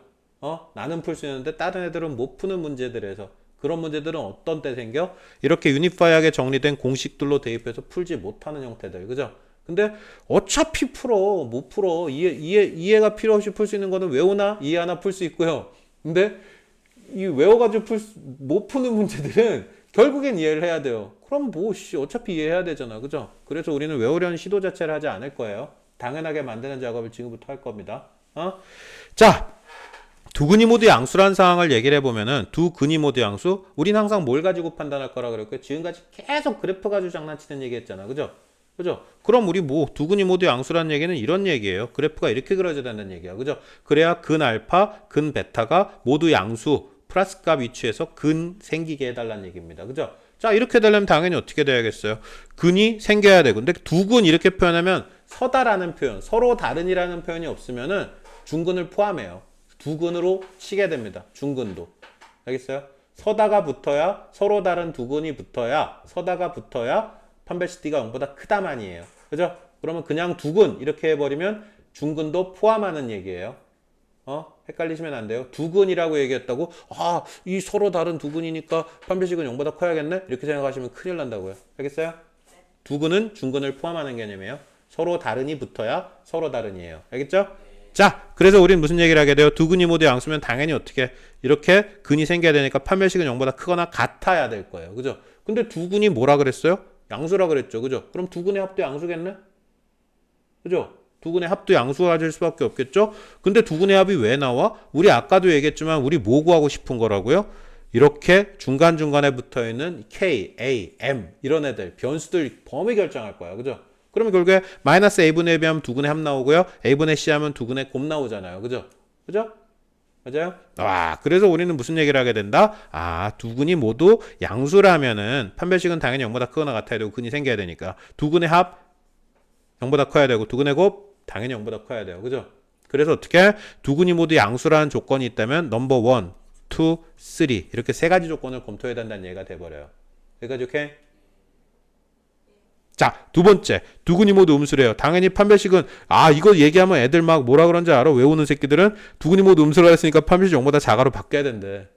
나는 풀 수 있는데 다른 애들은 못 푸는 문제들에서 그런 문제들은 어떤 때 생겨? 이렇게 유니파이하게 정리된 공식들로 대입해서 풀지 못하는 형태들. 그죠? 근데 어차피 풀어. 못 풀어. 이해가 필요 없이 풀 수 있는 거는 외우나 이해하나 풀 수 있고요. 근데 이 외워가지고 못 푸는 문제들은 결국엔 이해를 해야 돼요. 그럼 어차피 이해해야 되잖아. 그죠? 그래서 우리는 외우려는 시도 자체를 하지 않을 거예요. 당연하게 만드는 작업을 지금부터 할 겁니다. 자, 두 근이 모두 양수란 상황을 얘기를 해보면은 두 근이 모두 양수, 우린 항상 뭘 가지고 판단할 거라 그랬고요. 지금까지 계속 그래프 가지고 장난치는 얘기 했잖아. 그죠? 그죠? 그럼 우리 두 근이 모두 양수란 얘기는 이런 얘기예요. 그래프가 이렇게 그려져야 된다는 얘기야. 그죠? 그래야 근 알파, 근 베타가 모두 양수, 플러스 값 위치에서 근 생기게 해달라는 얘기입니다. 그죠? 자, 이렇게 되려면 당연히 어떻게 돼야겠어요? 근이 생겨야 되고. 근데 두 근 이렇게 표현하면 서다라는 표현, 서로 다른이라는 표현이 없으면은 중근을 포함해요. 두 근으로 치게 됩니다. 중근도. 알겠어요? 서다가 붙어야 서로 다른 두 근이 붙어야 서다가 붙어야 판별식 D가 0보다 크다만이에요. 그죠? 그러면 그냥 두 근 이렇게 해버리면 중근도 포함하는 얘기예요. 헷갈리시면 안 돼요. 두 근이라고 얘기했다고 이 서로 다른 두 근이니까 판별식은 0보다 커야겠네? 이렇게 생각하시면 큰일 난다고요. 알겠어요? 두 근은 중근을 포함하는 개념이에요. 서로 다른이 붙어야 서로 다른이에요. 알겠죠? 자, 그래서 우린 무슨 얘기를 하게 돼요? 두 근이 모두 양수면 당연히 어떻게 이렇게 근이 생겨야 되니까 판별식은 0보다 크거나 같아야 될 거예요. 그죠? 근데 두 근이 뭐라 그랬어요? 양수라 그랬죠. 그죠? 그럼 두 근의 합도 양수겠네? 그죠? 두 근의 합도 양수가 될 수밖에 없겠죠? 근데 두 근의 합이 왜 나와? 우리 아까도 얘기했지만 우리 뭐 구하고 싶은 거라고요? 이렇게 중간중간에 붙어있는 K, A, M 이런 애들, 변수들 범위 결정할 거야. 그죠? 그러면 결국에 마이너스 A분의 B 하면 두 근의 합 나오고요. A분의 C 하면 두 근의 곱 나오잖아요. 그죠? 그죠? 맞아요? 그래서 우리는 무슨 얘기를 하게 된다? 두 근이 모두 양수라면은 판별식은 당연히 0보다 크거나 같아야 되고 근이 생겨야 되니까 두 근의 합 0보다 커야 되고 두 근의 곱 당연히 0보다 커야 돼요. 그죠? 그래서 어떻게 두 근이 모두 양수라는 조건이 있다면 넘버 1, 2, 3 이렇게 세 가지 조건을 검토해야 된다는 얘기가 돼버려요. 여기까지 오케이? 자, 두 번째. 두 근이 모두 음수래요. 당연히 판별식은 이거 얘기하면 애들 막 뭐라 그런지 알아? 외우는 새끼들은 두 근이 모두 음수라 했으니까 판별식 0보다 작아로 바뀌어야 된대.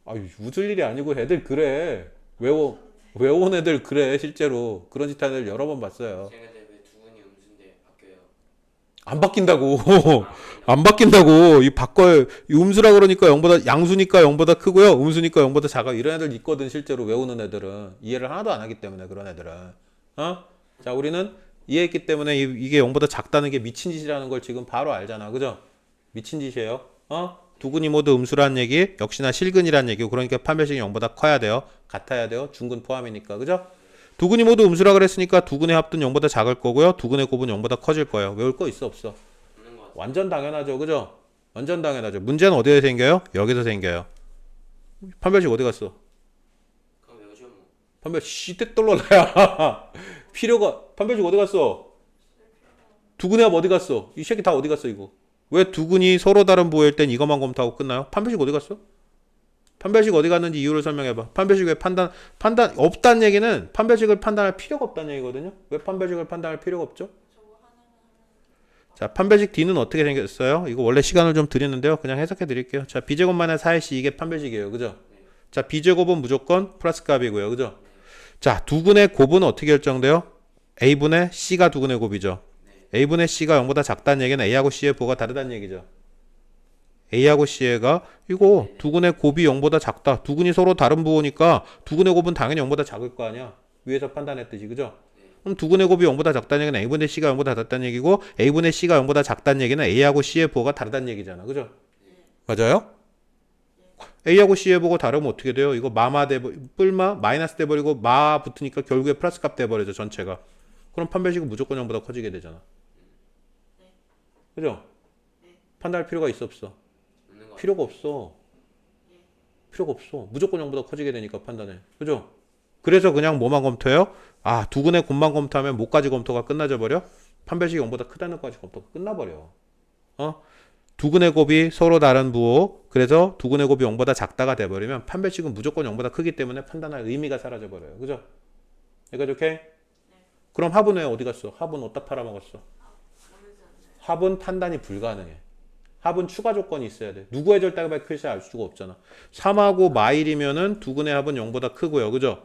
웃을 일이 아니고 애들 그래. 외운 애들 그래 실제로. 그런 짓 하는 애들 여러 번 봤어요. 제가 왜두 분이 음수인데 바뀌어요? 안 바뀐다고. 안 바뀐다고. 바꿔요. 이 음수라 그러니까 0보다 양수니까 0보다 크고요. 음수니까 0보다 작아. 이런 애들 있거든 실제로 외우는 애들은. 이해를 하나도 안 하기 때문에 그런 애들은. 자, 우리는 이해했기 때문에 이게 0보다 작다는 게 미친 짓이라는 걸 지금 바로 알잖아. 그죠? 미친 짓이에요. 두 근이 모두 음수라는 얘기, 역시나 실근이라는 얘기고 그러니까 판별식이 0보다 커야 돼요. 같아야 돼요. 중근 포함이니까. 그죠? 두근이 모두 음수라 그랬으니까 두근의 합은 0보다 작을 거고요. 두근의 곱은 0보다 커질 거예요. 외울 거 있어 없어? 없는 것 같아요. 완전 당연하죠. 그죠? 완전 당연하죠. 문제는 어디에 생겨요? 여기서 생겨요. 판별식 어디 갔어? 그럼 외우죠 뭐. 판별식 시대 떨러라야. 필요가 판별식 어디 갔어? 두근의 합 어디 갔어? 이 새끼 다 어디 갔어 이거? 왜 두근이 서로 다른 부호일 땐 이것만 검토하고 끝나요? 판별식 어디 갔어? 판별식 어디 갔는지 이유를 설명해봐. 판별식 왜 판단 없다는 얘기는 판별식을 판단할 필요가 없다는 얘기거든요. 왜 판별식을 판단할 필요가 없죠? 저거 하나는 자, 판별식 D는 어떻게 생겼어요? 이거 원래 시간을 좀 드리는데요. 그냥 해석해 드릴게요. 자, B제곱 마이너스 4AC 이게 판별식이에요. 그죠? 자, B제곱은 무조건 플러스 값이고요. 그죠? 자, 두근의 곱은 어떻게 결정돼요? A분의 C가 두근의 곱이죠. A분의 C가 0보다 작다는 얘기는 A하고 C의 부호가 다르다는 얘기죠. A하고 C가 이거 두근의 곱이 0보다 작다. 두근이 서로 다른 부호니까 두근의 곱은 당연히 0보다 작을 거 아니야. 위에서 판단했듯이. 그죠? 그럼 두근의 곱이 0보다 작다는 얘기는 A분의 C가 0보다 작다는 얘기고 A분의 C가 0보다 작다는 얘기는 A하고 C의 부호가 다르다는 얘기잖아. 그죠? 맞아요? A하고 C의 부호가 다르면 어떻게 돼요? 이거 마마 뿔마 마이너스 돼버리고 마 붙으니까 결국에 플러스 값 돼버리죠. 전체가. 그럼 판별식은 무조건 0보다 커지게 되잖아. 그죠? 판단할 필요가 있어 없어? 없는 것 필요가 없어. 필요가 없어. 무조건 0보다 커지게 되니까 판단해. 그죠? 그래서 그냥 뭐만 검토해요? 아, 두근의 곱만 검토하면 뭐까지 검토가 끝나져 버려? 판별식이 0보다 크다는 것까지 검토가 끝나버려. 두근의 곱이 서로 다른 부호. 그래서 두근의 곱이 0보다 작다가 돼버리면 판별식은 무조건 0보다 크기 때문에 판단할 의미가 사라져 버려요. 그죠? 여기까지 오케이? 그럼 합은 왜 어디 갔어? 합은 어디다 팔아먹었어? 합은 판단이 불가능해. 합은 추가 조건이 있어야 돼. 누구의 절대값의 크기를 알 수가 없잖아. 3하고 마1이면은 두근의 합은 0보다 크고요. 그죠?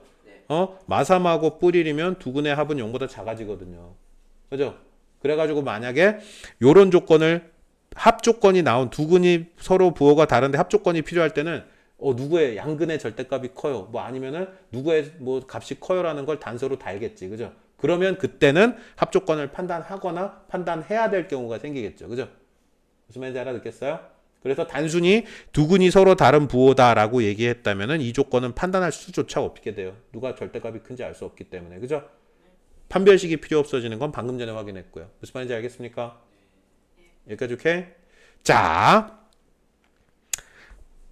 마3하고 뿔1이면 두근의 합은 0보다 작아지거든요. 그죠? 그래가지고 만약에 요런 조건을 합 조건이 나온 두근이 서로 부호가 다른데 합 조건이 필요할 때는 누구의 양근의 절대값이 커요. 뭐 아니면은 누구의 뭐 값이 커요라는 걸 단서로 달겠지. 그죠? 그러면 그때는 합 조건을 판단하거나 판단해야 될 경우가 생기겠죠. 그죠? 무슨 말인지 알아듣겠어요? 그래서 단순히 두근이 서로 다른 부호다라고 얘기했다면은 이 조건은 판단할 수조차 없게 돼요. 누가 절대값이 큰지 알 수 없기 때문에. 그죠? 판별식이 필요 없어지는 건 방금 전에 확인했고요. 무슨 말인지 알겠습니까? 여기까지 오케이? 자,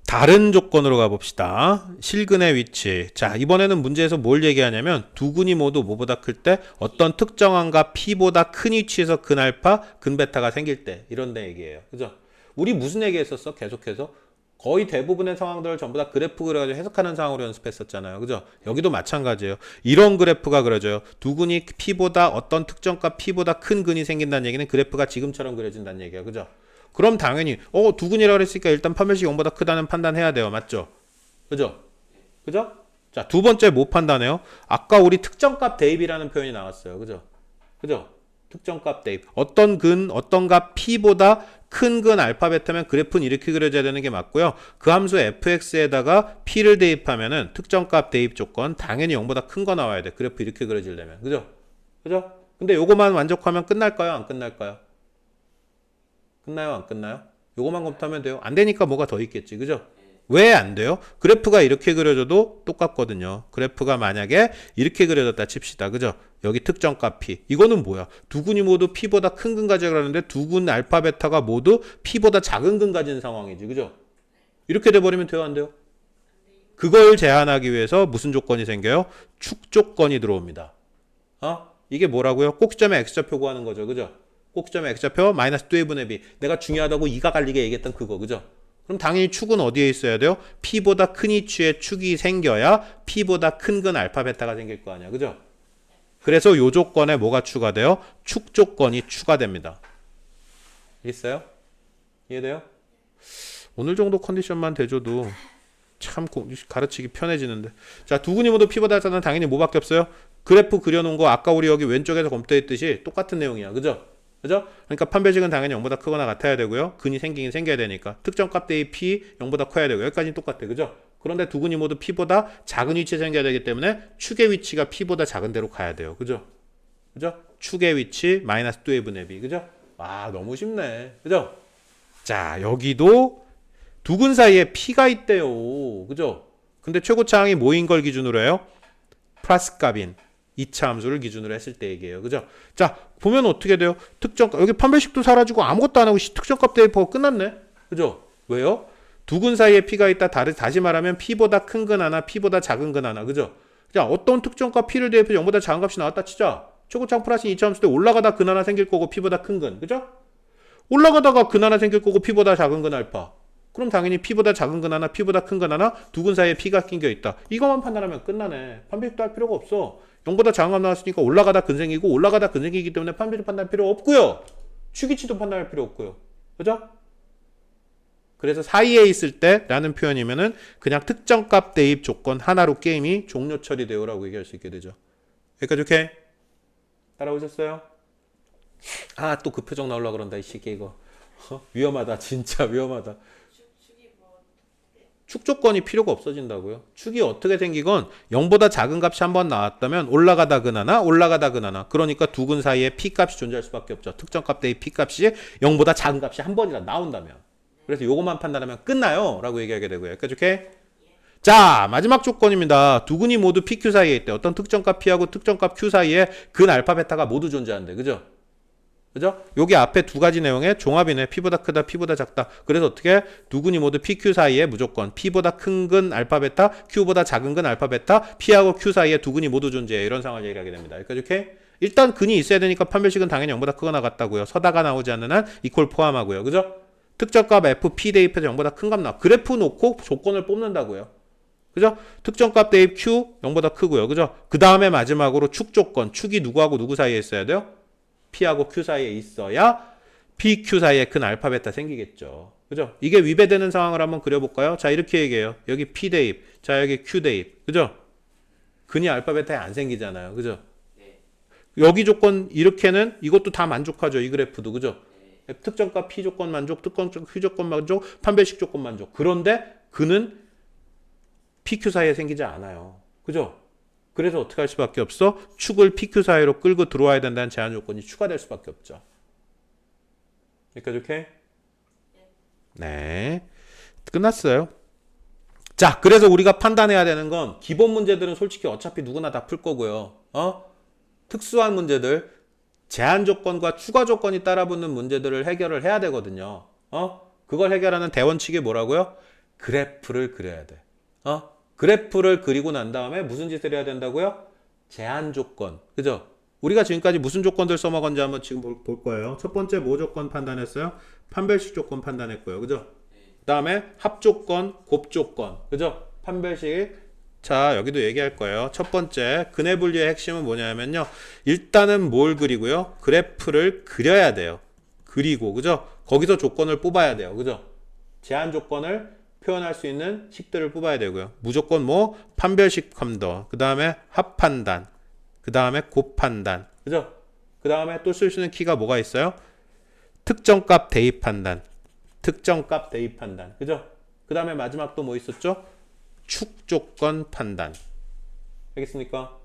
다른 조건으로 가봅시다. 실근의 위치. 자, 이번에는 문제에서 뭘 얘기하냐면 두근이 모두 뭐보다 클 때 어떤 특정한과 P보다 큰 위치에서 근알파, 근베타가 생길 때 이런 데 얘기예요. 그죠? 우리 무슨 얘기 했었어? 계속해서 거의 대부분의 상황들을 전부 다 그래프 그려가지고 해석하는 상황으로 연습했었잖아요. 그죠? 여기도 마찬가지예요. 이런 그래프가 그려져요. 두근이 P보다 어떤 특정값 P보다 큰 근이 생긴다는 얘기는 그래프가 지금처럼 그려진다는 얘기야. 그죠? 그럼 당연히 두근이라고 그랬으니까 일단 판별식 0보다 크다는 판단해야 돼요. 맞죠? 그죠? 그죠? 자, 두 번째 뭐 판단해요? 아까 우리 특정값 대입이라는 표현이 나왔어요. 그죠? 그죠? 특정값 대입. 어떤 값 P보다 큰 근 알파 베타면 그래프는 이렇게 그려져야 되는 게 맞고요. 그 함수 fx에다가 P를 대입하면은 특정값 대입 조건 당연히 0보다 큰 거 나와야 돼. 그래프 이렇게 그려지려면. 그죠? 그죠? 근데 요거만 만족하면 끝날까요? 안 끝날까요? 끝나요? 안 끝나요? 요거만 검토하면 돼요. 안 되니까 뭐가 더 있겠지. 그죠? 왜 안 돼요? 그래프가 이렇게 그려져도 똑같거든요. 그래프가 만약에 이렇게 그려졌다 칩시다. 그죠? 여기 특정값 P. 이거는 뭐야? 두 근이 모두 P보다 큰 근 가지고 그러는데 두 근 알파 베타가 모두 P보다 작은 근 가진 상황이지. 그죠? 이렇게 돼버리면 돼요? 안 돼요? 그걸 제한하기 위해서 무슨 조건이 생겨요? 축 조건이 들어옵니다. 이게 뭐라고요? 꼭지점에 X좌표 구하는 거죠. 그죠? 꼭지점의 X좌표 마이너스 2A분의 B. 내가 중요하다고 이가 갈리게 얘기했던 그거. 그죠? 그럼 당연히 축은 어디에 있어야 돼요? P보다 큰 위치에 축이 생겨야 P보다 큰 근 알파 베타가 생길 거 아니야. 그죠? 그래서 요 조건에 뭐가 추가돼요? 축 조건이 추가됩니다. 있어요? 이해돼요? 오늘 정도 컨디션만 대줘도 참 가르치기 편해지는데. 자, 두 근이 모두 P보다 작다는 당연히 뭐밖에 없어요? 그래프 그려놓은 거 아까 우리 여기 왼쪽에서 검토했듯이 똑같은 내용이야. 그죠? 그죠? 그러니까 판별식은 당연히 0보다 크거나 같아야 되고요. 근이 생기긴 생겨야 되니까. 특정값 대입 P 0보다 커야 되고 여기까지는 똑같아. 그죠? 그런데 두 근이 모두 P보다 작은 위치에 생겨야 되기 때문에 축의 위치가 P보다 작은 데로 가야 돼요. 그죠? 그죠? 축의 위치 마이너스 2A분의 B. 그죠? 와, 너무 쉽네. 그죠? 자, 여기도 두 근 사이에 P가 있대요. 그죠? 근데 최고차항이 뭐인 걸 기준으로 해요? 플러스 값인. 2차 함수를 기준으로 했을 때 얘기예요. 그죠? 자, 보면 어떻게 돼요? 특정값, 여기 판별식도 사라지고 아무것도 안 하고 특정값 대입하고 끝났네. 그죠? 왜요? 두 근 사이에 P가 있다. 다시 말하면 P보다 큰 근 하나, P보다 작은 근 하나. 그죠? 자, 어떤 특정값 P를 대입해서 0보다 작은 값이 나왔다 치자. 최고차항 플러스 2차 함수 때 올라가다 근 하나 생길 거고 P보다 큰 근. 그죠? 올라가다가 근 하나 생길 거고 P보다 작은 근 알파. 그럼 당연히 P보다 작은 근 하나, P보다 큰 근 하나, 두 근 사이에 P가 낀겨 있다. 이것만 판단하면 끝나네. 판별식도 할 필요가 없어. 0보다 작은 값 나왔으니까 올라가다 근 생기고 올라가다 근 생기기 때문에 판별식 판단할 필요 없고요. 추기치도 판단할 필요 없고요. 그죠? 그래서 사이에 있을 때 라는 표현이면은 그냥 특정값 대입 조건 하나로 게임이 종료 처리되오라고 얘기할 수 있게 되죠. 여기까지 오케이? 따라오셨어요? 아, 또 그 표정 나오려고 그런다, 이 새끼 이거. 위험하다, 진짜 위험하다. 축이 뭐 축 조건이 필요가 없어진다고요. 축이 어떻게 생기건 0보다 작은 값이 한번 나왔다면 올라가다 근 하나, 올라가다 근 하나. 그러니까 두 근 사이에 P 값이 존재할 수밖에 없죠. 특정값 대입 P 값이 0보다 작은 값이 한 번이라 나온다면. 그래서 요것만 판단하면 끝나요 라고 얘기하게 되고요. 여기까지 오케이? 자, 마지막 조건입니다. 두 근이 모두 PQ 사이에 있대. 어떤 특정값 P하고 특정값 Q 사이에 근 알파 베타가 모두 존재한대. 그죠? 그죠? 여기 앞에 두 가지 내용의 종합이네. P보다 크다, P보다 작다. 그래서 어떻게? 두 근이 모두 PQ 사이에 무조건 P보다 큰 근 알파 베타, Q보다 작은 근 알파 베타, P하고 Q 사이에 두 근이 모두 존재해. 이런 상황을 얘기하게 됩니다. 여기까지 오케이? 일단 근이 있어야 되니까 판별식은 당연히 0보다 크거나 같다고요. 서다가 나오지 않는 한 이퀄 포함하고요. 그죠? 특정값 F, P 대입해서 0보다 큰 값 나와. 그래프 놓고 조건을 뽑는다고요. 그죠? 특정값 대입 Q 0보다 크고요. 그죠? 그 다음에 마지막으로 축 조건. 축이 누구하고 누구 사이에 있어야 돼요? P하고 Q 사이에 있어야 PQ 사이에 큰 알파 베타 생기겠죠. 그죠? 이게 위배되는 상황을 한번 그려볼까요? 자, 이렇게 얘기해요. 여기 P 대입. 자, 여기 Q 대입. 그죠? 근이 알파 베타에 안 생기잖아요. 그죠? 네. 여기 조건 이렇게는 이것도 다 만족하죠. 이 그래프도. 그죠? 네. 특정값 P 조건 만족, 특정값 Q 조건 만족, 판별식 조건 만족. 그런데 근은 PQ 사이에 생기지 않아요. 그죠? 그래서 어떻게 할 수밖에 없어? 축을 PQ 사이로 끌고 들어와야 된다는 제한 조건이 추가될 수밖에 없죠. 여기까지 오케이? 네. 끝났어요. 자, 그래서 우리가 판단해야 되는 건 기본 문제들은 솔직히 어차피 누구나 다 풀 거고요. 특수한 문제들, 제한 조건과 추가 조건이 따라붙는 문제들을 해결을 해야 되거든요. 그걸 해결하는 대원칙이 뭐라고요? 그래프를 그려야 돼. 그래프를 그리고 난 다음에 무슨 짓을 해야 된다고요? 제한 조건. 그죠? 우리가 지금까지 무슨 조건들 써먹었는지 한번 지금 볼 거예요. 첫 번째 뭐 조건 판단했어요? 판별식 조건 판단했고요. 그죠? 그 다음에 합 조건, 곱 조건. 그죠? 판별식. 자, 여기도 얘기할 거예요. 첫 번째, 근해 분리의 핵심은 뭐냐면요. 일단은 뭘 그리고요? 그래프를 그려야 돼요. 그리고, 그죠? 거기서 조건을 뽑아야 돼요. 그죠? 제한 조건을 표현할 수 있는 식들을 뽑아야 되고요. 무조건 뭐 판별식 함도, 그 다음에 합판단, 그 다음에 곱판단, 그죠? 그 다음에 또 쓸 수 있는 키가 뭐가 있어요? 특정값 대입판단, 특정값 대입판단, 그죠? 그 다음에 마지막 또 뭐 있었죠? 축조건 판단. 알겠습니까?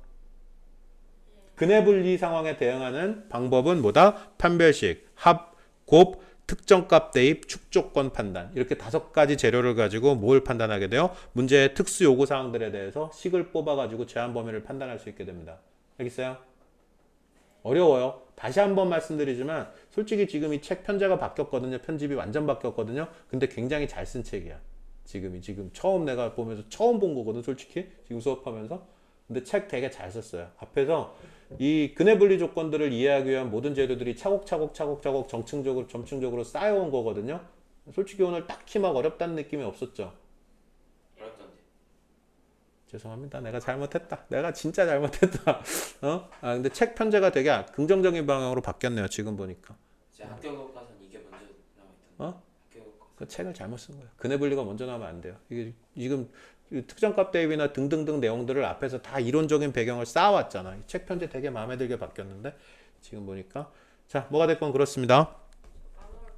근해 분리 상황에 대응하는 방법은 뭐다? 판별식, 합, 곱, 특정값 대입, 축조건 판단. 이렇게 5가지 재료를 가지고 뭘 판단하게 돼요? 문제의 특수 요구 사항들에 대해서 식을 뽑아가지고 제한 범위를 판단할 수 있게 됩니다. 알겠어요? 어려워요. 다시 한번 말씀드리지만 솔직히 지금 이 책 편제가 바뀌었거든요. 편집이 완전 바뀌었거든요. 근데 굉장히 잘 쓴 책이야. 지금 처음 내가 보면서 처음 본 거거든. 솔직히 지금 수업하면서. 근데 책 되게 잘 썼어요. 앞에서 이 근해 분리 조건들을 이해하기 위한 모든 재료들이 차곡차곡 점층적으로 쌓여온 거거든요. 솔직히 오늘 딱히 막 어렵다는 느낌이 없었죠. 어렵던데. 죄송합니다. 내가 잘못했다. 내가 진짜 잘못했다. 근데 책 편제가 되게 긍정적인 방향으로 바뀌었네요. 지금 보니까. 제가 학교 교과서는 이게 먼저 나와 있던데. 학교 교과서. 그 책을 잘못 쓴 거예요. 근해 분리가 먼저 나오면 안 돼요. 이게 지금 특정값 대입이나 등등등 내용들을 앞에서 다 이론적인 배경을 쌓아왔잖아. 이 책 편제 되게 마음에 들게 바뀌었는데 지금 보니까 자, 뭐가 됐건 그렇습니다. 안 나올 것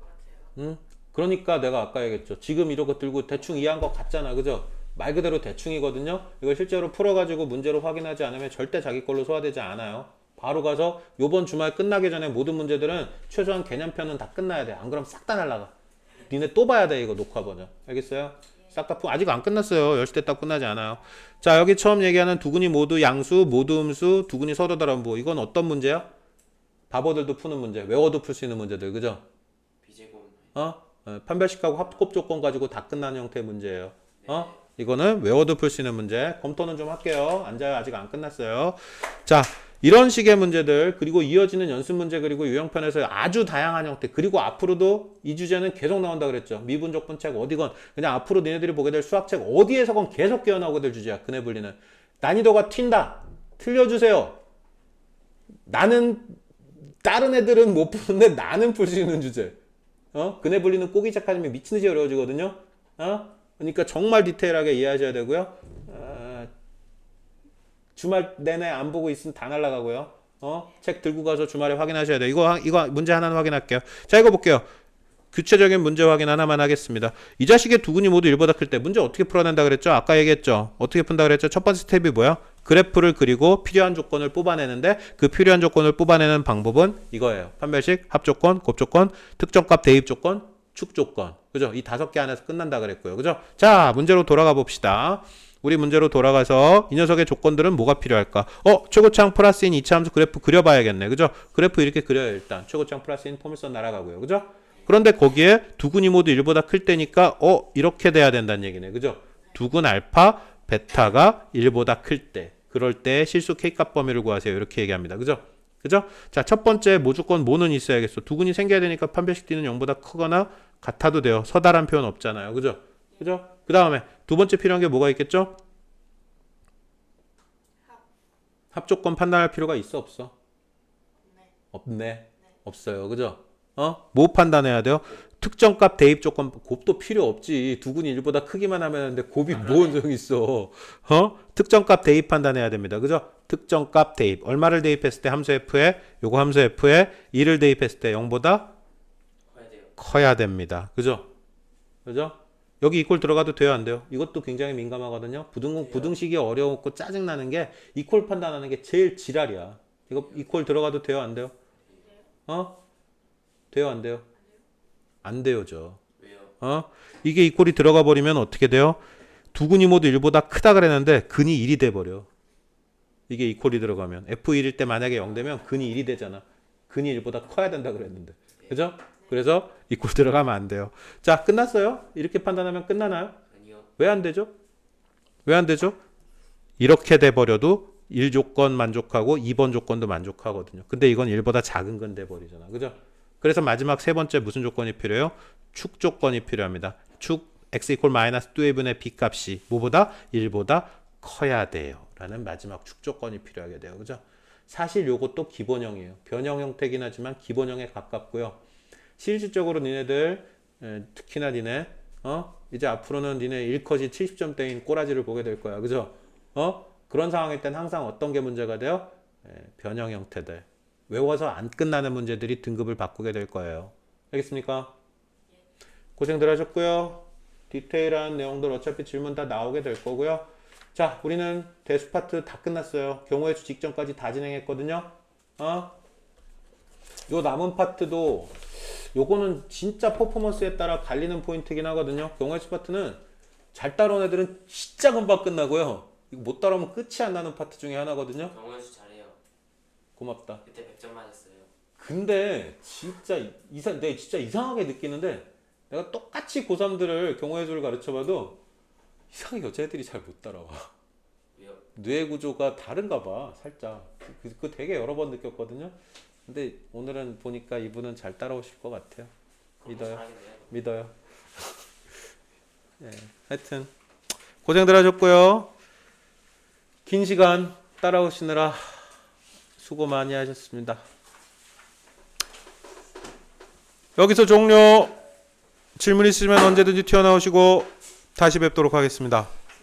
같아요. 그러니까 내가 아까 얘기했죠. 지금 이런 거 들고 대충 이해한 것 같잖아. 그죠? 말 그대로 대충이거든요. 이걸 실제로 풀어가지고 문제로 확인하지 않으면 절대 자기 걸로 소화되지 않아요. 바로 가서 요번 주말 끝나기 전에 모든 문제들은 최소한 개념편은 다 끝나야 돼. 안 그러면 싹 다 날라가. 니네 또 봐야 돼. 이거 녹화 버전. 알겠어요? 싹 다 아직 안 끝났어요. 10시 됐다 끝나지 않아요. 자, 여기 처음 얘기하는 두근이 모두 양수, 모두 음수, 두근이 서로 다른 부. 이건 어떤 문제야? 바보들도 푸는 문제. 외워도 풀 수 있는 문제들. 그죠? 비제곱. 판별식하고 합곱 조건 가지고 다 끝나는 형태의 문제예요. 이거는 외워도 풀 수 있는 문제. 검토는 좀 할게요. 앉아요. 아직 안 끝났어요. 자, 이런 식의 문제들, 그리고 이어지는 연습 문제, 그리고 유형편에서 아주 다양한 형태, 그리고 앞으로도 이 주제는 계속 나온다 그랬죠. 미분적분책 어디건, 그냥 앞으로 니네들이 보게 될 수학책 어디에서건 계속 깨어나오게 될 주제야. 그네 분리는. 난이도가 튄다. 틀려주세요. 나는, 다른 애들은 못 푸는데 나는 풀 수 있는 주제. 그네 분리는 꼬기 시작하면 미친 듯이 어려워지거든요. 그러니까 정말 디테일하게 이해하셔야 되고요. 주말 내내 안 보고 있으면 다 날라가고요. 책 들고 가서 주말에 확인하셔야 돼요. 이거 문제 하나는 확인할게요. 자, 이거 볼게요. 구체적인 문제 확인 하나만 하겠습니다. 이 자식의 두근이 모두 1보다 클 때 문제 어떻게 풀어낸다 그랬죠? 아까 얘기했죠. 어떻게 푼다 그랬죠? 첫 번째 스텝이 뭐야? 그래프를 그리고 필요한 조건을 뽑아내는데 그 필요한 조건을 뽑아내는 방법은 이거예요. 판별식, 합조건, 곱조건, 특정값 대입 조건, 축 조건. 그죠? 이 5개 안에서 끝난다 그랬고요. 그죠? 자, 문제로 돌아가 봅시다. 우리 문제로 돌아가서 이 녀석의 조건들은 뭐가 필요할까? 최고창 플러스인 이차함수 그래프 그려봐야겠네. 그죠? 그래프 이렇게 그려요. 일단 최고창 플러스인 포물선 날아가고요. 그죠? 그런데 거기에 두근이 모두 1보다 클 때니까 이렇게 돼야 된다는 얘기네. 그죠? 두근 알파 베타가 1보다 클 때, 그럴 때 실수 K값 범위를 구하세요. 이렇게 얘기합니다. 그죠? 그죠? 자, 첫 번째 모주건 뭐는 있어야겠어. 두근이 생겨야 되니까 판별식 D는 0보다 크거나 같아도 돼요. 서다란 표현 없잖아요. 그죠? 그죠? 그 다음에 두 번째 필요한 게 뭐가 있겠죠? 합조건 판단할 필요가 있어 없어? 없네. 없어요. 그죠? 뭐 판단해야 돼요? 특정값 대입 조건. 곱도 필요 없지. 두근이 1보다 크기만 하면 하는데 곱이 뭔 소용 있어. 특정값 대입 판단해야 됩니다. 그죠? 특정값 대입. 얼마를 대입했을 때 함수 f에, 요거 함수 f에 2를 대입했을 때 0보다 커야 됩니다. 그죠? 그죠? 여기 이퀄 들어가도 돼요, 안 돼요? 이것도 굉장히 민감하거든요. 부등식이 어려웠고 짜증나는 게 이퀄 판단하는 게 제일 지랄이야. 이거 이퀄 들어가도 돼요, 안 돼요? 돼요, 안 돼요? 안 돼요죠. 왜요? 이게 이퀄이 들어가 버리면 어떻게 돼요? 두근이 모두 1보다 크다 그랬는데 근이 1이 돼 버려. 이게 이퀄이 들어가면 F1일 때 만약에 0 되면 근이 1이 되잖아. 근이 1보다 커야 된다 그랬는데. 그죠? 그래서 이퀄 들어가면 안 돼요. 자, 끝났어요? 이렇게 판단하면 끝나나요? 아니요. 왜 안 되죠? 왜 안 되죠? 이렇게 돼 버려도 1조건 만족하고 2번 조건도 만족하거든요. 근데 이건 1보다 작은 건 돼 버리잖아. 그죠? 그래서 마지막 세 번째 무슨 조건이 필요해요? 축 조건이 필요합니다. 축 x 이퀄 마이너스 2분의 b 값이 뭐보다? 1보다 커야 돼요. 라는 마지막 축 조건이 필요하게 돼요. 그죠? 사실 요것도 기본형이에요. 변형 형태긴 하지만 기본형에 가깝고요. 실질적으로 니네들 특히나 니네 이제 앞으로는 니네 1컷이 70점대인 꼬라지를 보게 될 거야. 그죠? 그런 상황일 땐 항상 어떤 게 문제가 돼요? 변형 형태들. 외워서 안 끝나는 문제들이 등급을 바꾸게 될 거예요. 알겠습니까? 고생들 하셨고요. 디테일한 내용들 어차피 질문 다 나오게 될 거고요. 자, 우리는 대수 파트 다 끝났어요. 경우의 수 직전까지 다 진행했거든요. 요 남은 파트도 요거는 진짜 퍼포먼스에 따라 갈리는 포인트긴 하거든요. 경우의 수 파트는 잘 따라온 애들은 진짜 금방 끝나고요. 이거 못 따라오면 끝이 안 나는 파트 중에 하나거든요. 경우의 수 잘해요. 고맙다. 그때 100점 맞았어요. 근데 진짜 내가 진짜 이상하게 느끼는데 내가 똑같이 고3들을 경우의 수를 가르쳐봐도 이상하게 여자애들이 잘 못 따라와. 왜요? 뇌 구조가 다른가 봐. 살짝. 그거 되게 여러 번 느꼈거든요. 근데 오늘은 보니까 이분은 잘 따라오실 것 같아요. 믿어요. 잘하겠네요. 믿어요. 네, 하여튼 고생들 하셨고요. 긴 시간 따라오시느라 수고 많이 하셨습니다. 여기서 종료. 질문 있으시면 언제든지 튀어나오시고 다시 뵙도록 하겠습니다.